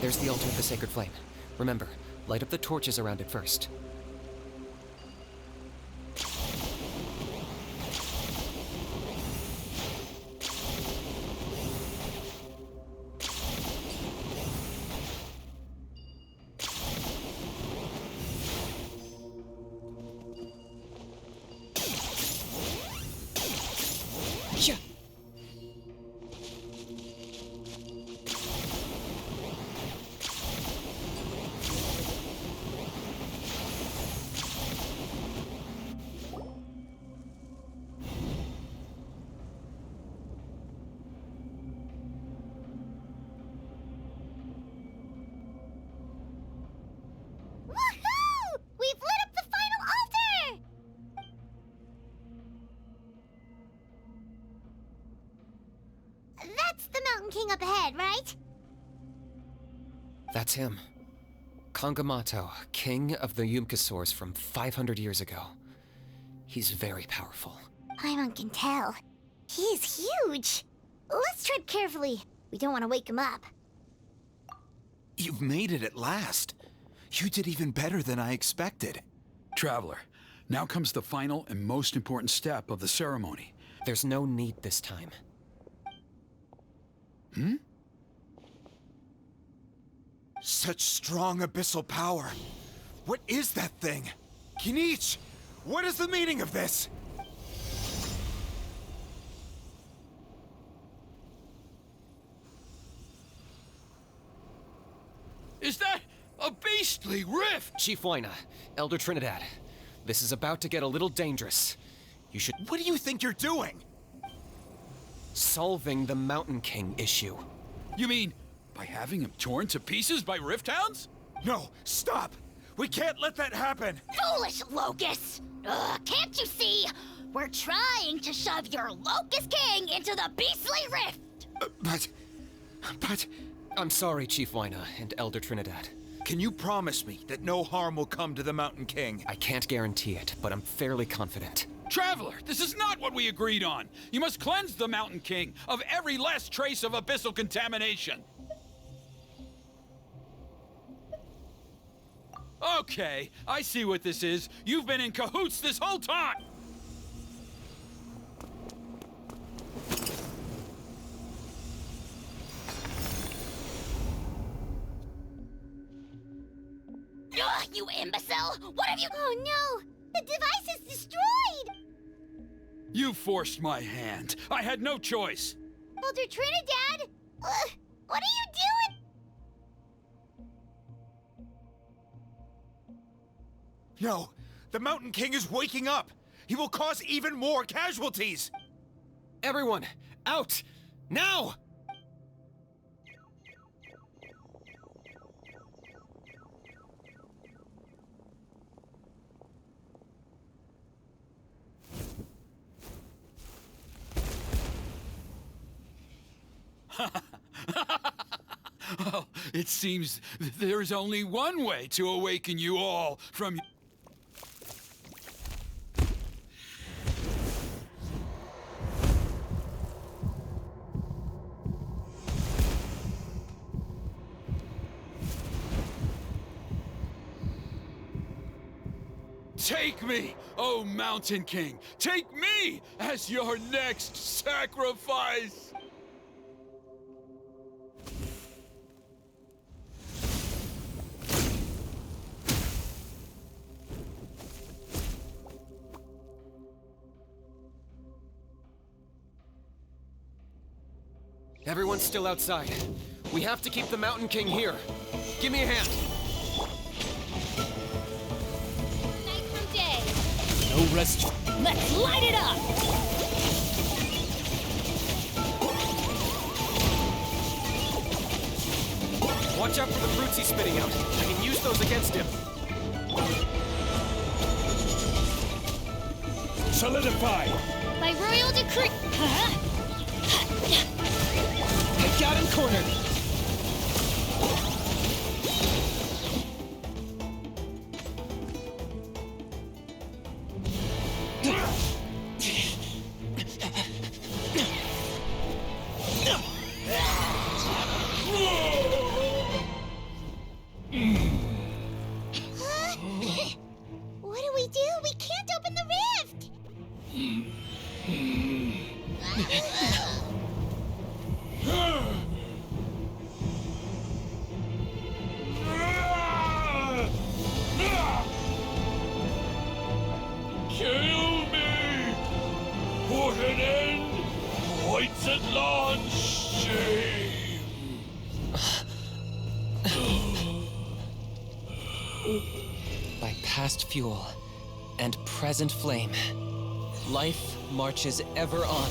There's the altar of the sacred flame. Remember, light up the torches around it first. Woohoo! We've lit up the final altar! That's the Mountain King up ahead, right? That's him. Kangamato, king of the Yumkasaurs from 500 years ago. He's very powerful. Paimon can tell. He's huge. Let's tread carefully. We don't want to wake him up. You've made it at last. You did even better than I expected. Traveler, now comes the final and most important step of the ceremony. There's no need this time. Hmm? Such strong abyssal power. What is that thing? Kinich, what is the meaning of this? Is that a beastly rift? Chief Huayna, Elder Trinidad, this is about to get a little dangerous. You should... What do you think you're doing? Solving the Mountain King issue. You mean by having him torn to pieces by rift hounds? No, stop! We can't let that happen! Foolish Locust! Can't you see? We're trying to shove your Locust King into the beastly rift! But... I'm sorry, Chief Huayna and Elder Trinidad. Can you promise me that no harm will come to the Mountain King? I can't guarantee it, but I'm fairly confident. Traveler, this is not what we agreed on. You must cleanse the Mountain King of every last trace of abyssal contamination. Okay, I see what this is. You've been in cahoots this whole time! You imbecile! What have you... Oh no! The device is destroyed! You forced my hand. I had no choice. Elder Trinidad? What are you doing? No, the Mountain King is waking up. He will cause even more casualties. Everyone, out! Now! Well, it seems there's only one way to awaken you all from... Take me, oh Mountain King! Take me as your next sacrifice! Everyone's still outside. We have to keep the Mountain King here. Give me a hand. Night from day. No rest. Let's light it up! Watch out for the fruits he's spitting out. I can use those against him. Solidify! By royal decree. I got him cornered. What do we do? We can't open the rift! Kill me! Put an end to Huitztlán's shame! By past fuel and present flame, life marches ever on.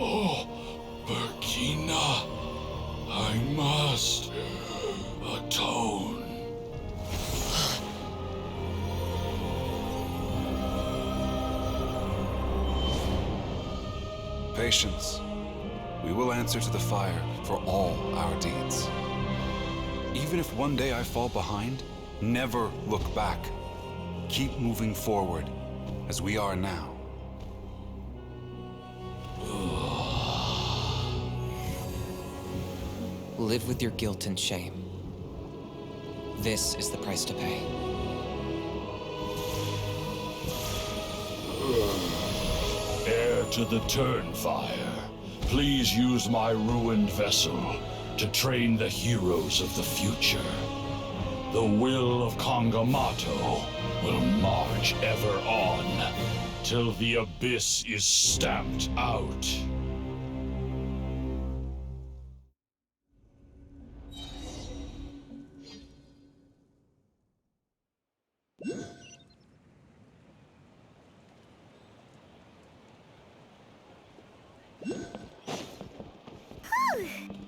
Oh, Burkina, I must atone. Patience. We will answer to the fire for all our deeds. Even if one day I fall behind, never look back. Keep moving forward, as we are now. Live with your guilt and shame. This is the price to pay. Heir to the Turnfire, please use my ruined vessel to train the heroes of the future. The will of Kangamato will march ever on, till the abyss is stamped out.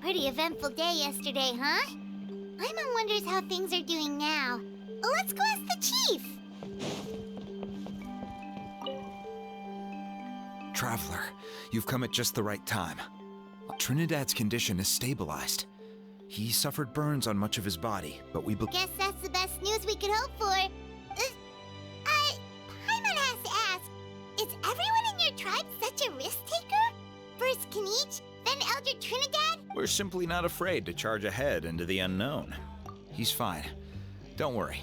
Pretty eventful day yesterday, huh? Paimon wonders how things are doing now. Let's go ask the chief! Traveler, you've come at just the right time. Trinidad's condition is stabilized. He suffered burns on much of his body, but we Guess that's the best news we could hope for. Paimon has to ask, is everyone in your tribe such a risk-taker? First Kinich, then Elder Trinidad? We're simply not afraid to charge ahead into the unknown. He's fine. Don't worry.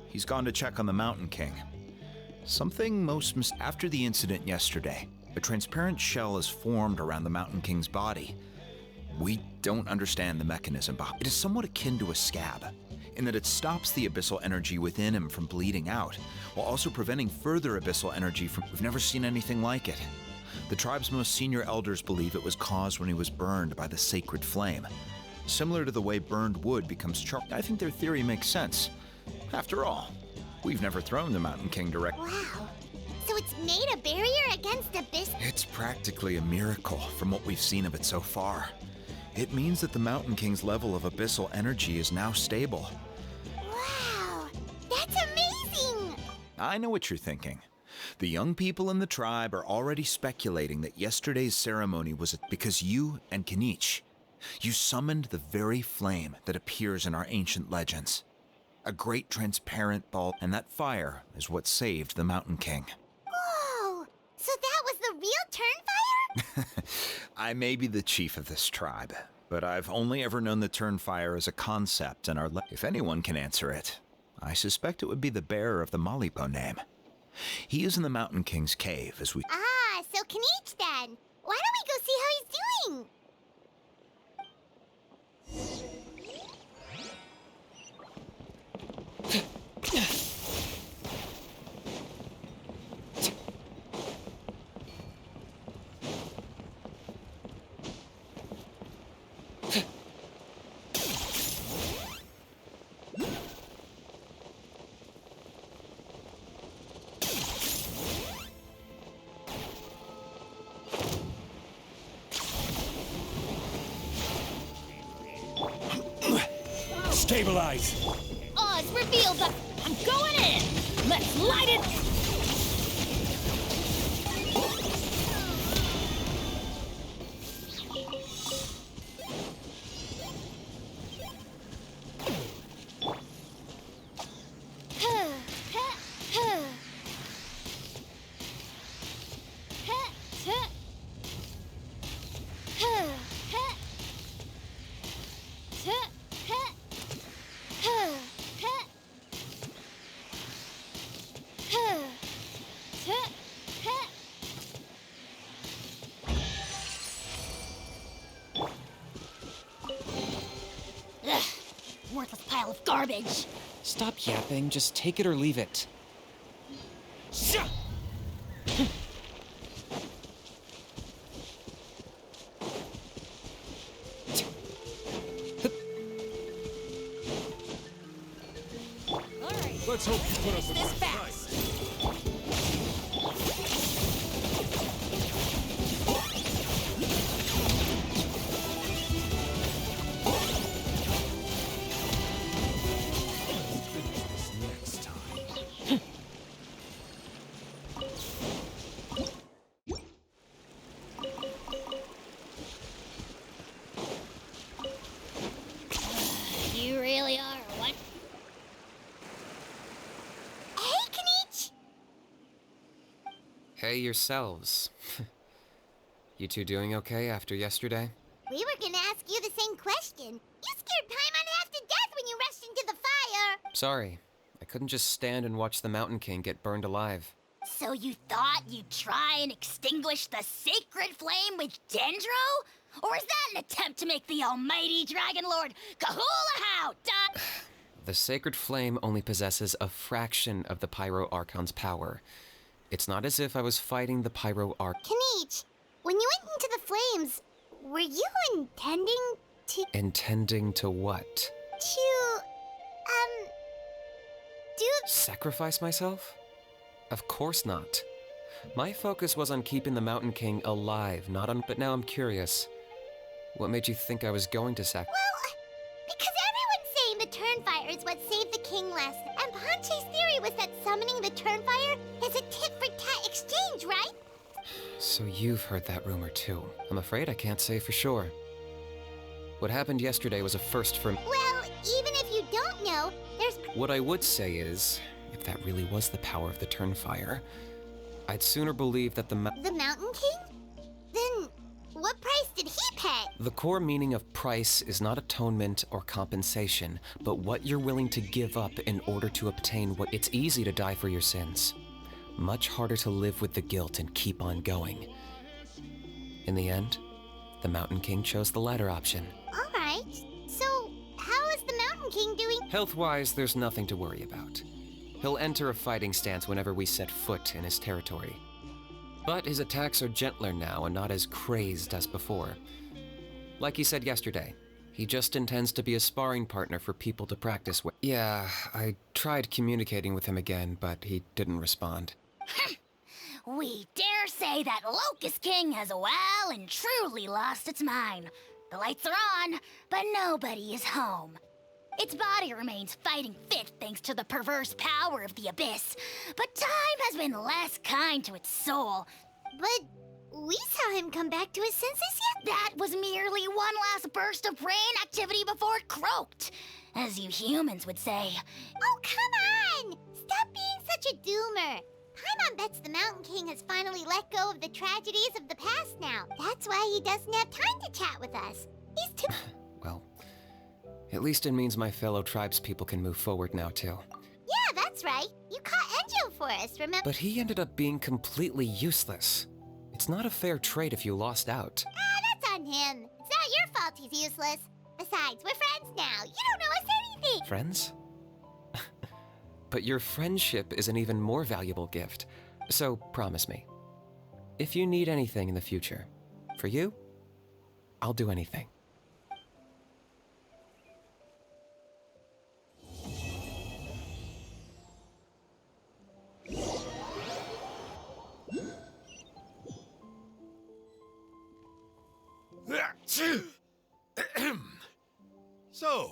He's gone to check on the Mountain King. Something after the incident yesterday, a transparent shell is formed around the Mountain King's body. We don't understand the mechanism behind it. It is somewhat akin to a scab. in that it stops the abyssal energy within him from bleeding out, while also preventing further abyssal energy from... We've never seen anything like it. The tribe's most senior elders believe it was caused when he was burned by the sacred flame. Similar to the way burned wood becomes charred. I think their theory makes sense. After all, we've never thrown the Mountain King directly. Wow. So it's made a barrier against abyss? It's practically a miracle from what we've seen of it so far. It means that the Mountain King's level of abyssal energy is now stable. Wow, that's amazing! I know what you're thinking. The young people in the tribe are already speculating that yesterday's ceremony was because you and Kinich, you summoned the very flame that appears in our ancient legends. A great transparent ball, and that fire is what saved the Mountain King. Whoa! So that was the real Turnfire? I may be the chief of this tribe, but I've only ever known the Turnfire as a concept, and if anyone can answer it, I suspect it would be the bearer of the Malipo name. He is in the Mountain King's cave as we... Ah, so Kinich then. Why don't we go see how he's doing? Stabilize! Oz revealed the... I'm going in! Let's light it! Worthless pile of garbage. Stop yapping, just take it or leave it. Let's hope you put us in This our fast. You really are what? Hey, Kinich! Hey yourselves. You two doing okay after yesterday? We were gonna ask you the same question. You scared Paimon half to death when you rushed into the fire! Sorry. I couldn't just stand and watch the Mountain King get burned alive. So you thought you'd try and extinguish the sacred flame with Dendro? Or is that an attempt to make the almighty Dragon Lord Kahula The sacred flame only possesses a fraction of the Pyro Archon's power. It's not as if I was fighting the Pyro Archon. Kinich, when you went into the flames, were you intending to... Intending to what? do... Sacrifice myself? Of course not. My focus was on keeping the Mountain King alive, not on... But now I'm curious. What made you think I was going to sacrifice? Well, because everyone's saying the Turnfire is what saved the king last. And Ponche's theory was that summoning the Turnfire is a tit-for-tat exchange, right? So you've heard that rumor too. I'm afraid I can't say for sure. What happened yesterday was a first for me. Well, even if you don't know, there's... What I would say is, if that really was the power of the Turnfire, I'd sooner believe that the Mountain King? Then what price did he pay? The core meaning of price is not atonement or compensation, but what you're willing to give up in order to obtain what... It's easy to die for your sins. Much harder to live with the guilt and keep on going. In the end, the Mountain King chose the latter option. All right. So, how is the Mountain King doing? Health-wise, there's nothing to worry about. He'll enter a fighting stance whenever we set foot in his territory. But his attacks are gentler now and not as crazed as before. Like he said yesterday, he just intends to be a sparring partner for people to practice with. Yeah, I tried communicating with him again, but he didn't respond. We dare say that Locust King has well and truly lost its mind. The lights are on, but nobody is home. Its body remains fighting fit thanks to the perverse power of the Abyss, but time has been less kind to its soul. But we saw him come back to his senses yet? That was merely one last burst of brain activity before it croaked, as you humans would say. Oh, come on! Stop being such a doomer. Paimon bets the Mountain King has finally let go of the tragedies of the past now. That's why he doesn't have time to chat with us. He's too... Well, at least it means my fellow tribespeople can move forward now, too. Yeah, that's right. You caught Enjo for us, remember? But he ended up being completely useless. It's not a fair trade if you lost out. That's on him. It's not your fault he's useless. Besides, we're friends now. You don't know us anything. Friends? But your friendship is an even more valuable gift. So promise me, if you need anything in the future, for you, I'll do anything. So,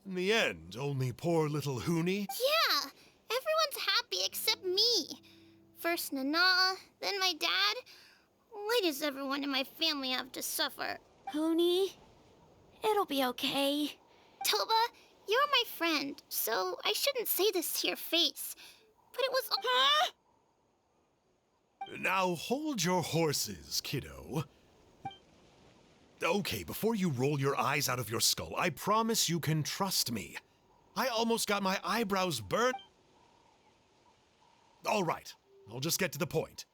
in the end, only poor little Huni? Yeah, everyone's happy except me. First Nana, then my dad. Why does everyone in my family have to suffer? Huni, it'll be okay. Toba, you're my friend, so I shouldn't say this to your face. But it was... Huh? Now hold your horses, kiddo. Okay, before you roll your eyes out of your skull, I promise you can trust me. I almost got my eyebrows burnt. All right, I'll just get to the point.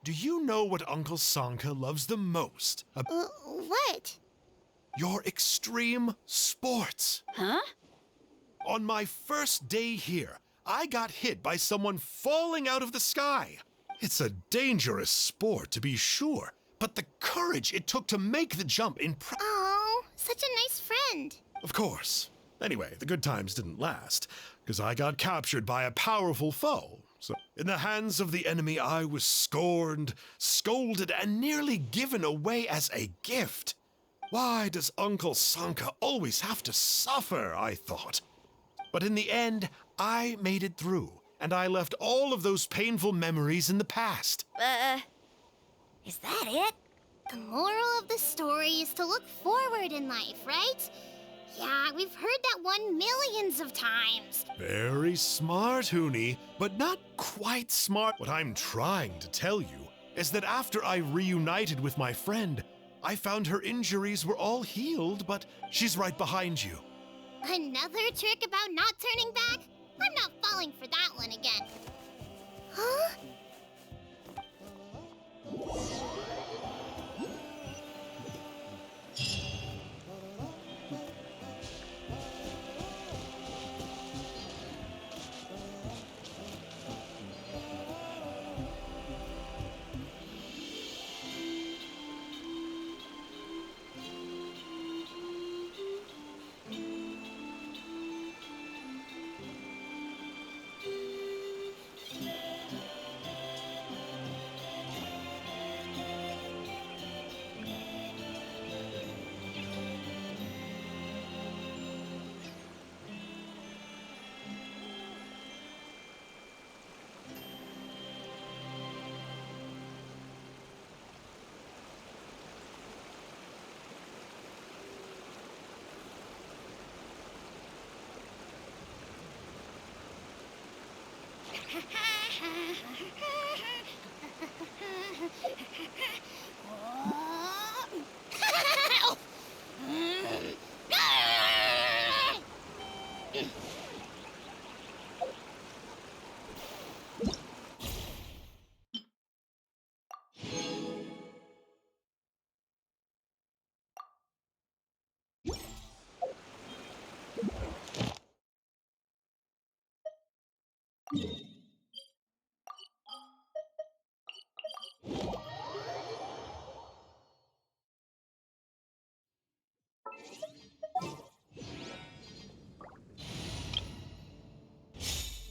Do you know what Uncle Sanka loves the most? What? Your extreme sports. Huh? On my first day here, I got hit by someone falling out of the sky. It's a dangerous sport, to be sure, but the courage it took to make the jump Oh, such a nice friend. Of course. Anyway, the good times didn't last, because I got captured by a powerful foe. So, in the hands of the enemy, I was scorned, scolded, and nearly given away as a gift. Why does Uncle Sanka always have to suffer, I thought. But in the end, I made it through, and I left all of those painful memories in the past. Is that it? The moral of the story is to look forward in life, right? Yeah, we've heard that one millions of times. Very smart, Huni, but not quite smart. What I'm trying to tell you is that after I reunited with my friend, I found her injuries were all healed, but she's right behind you. Another trick about not turning back? I'm not falling for that one again. Huh?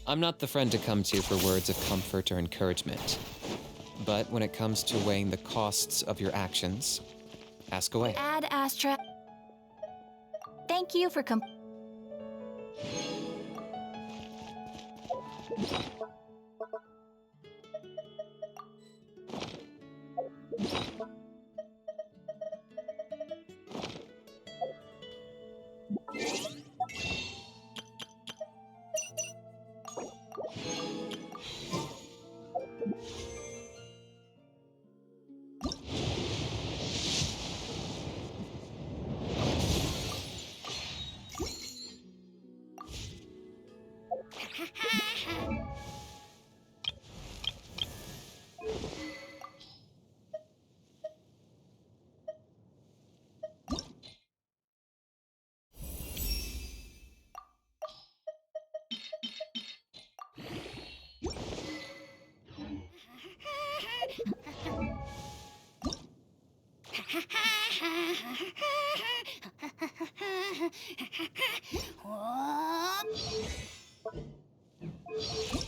I'm not the friend to come to for words of comfort or encouragement. But when it comes to weighing the costs of your actions, ask away. Ad Astra. Thank you for Whoop.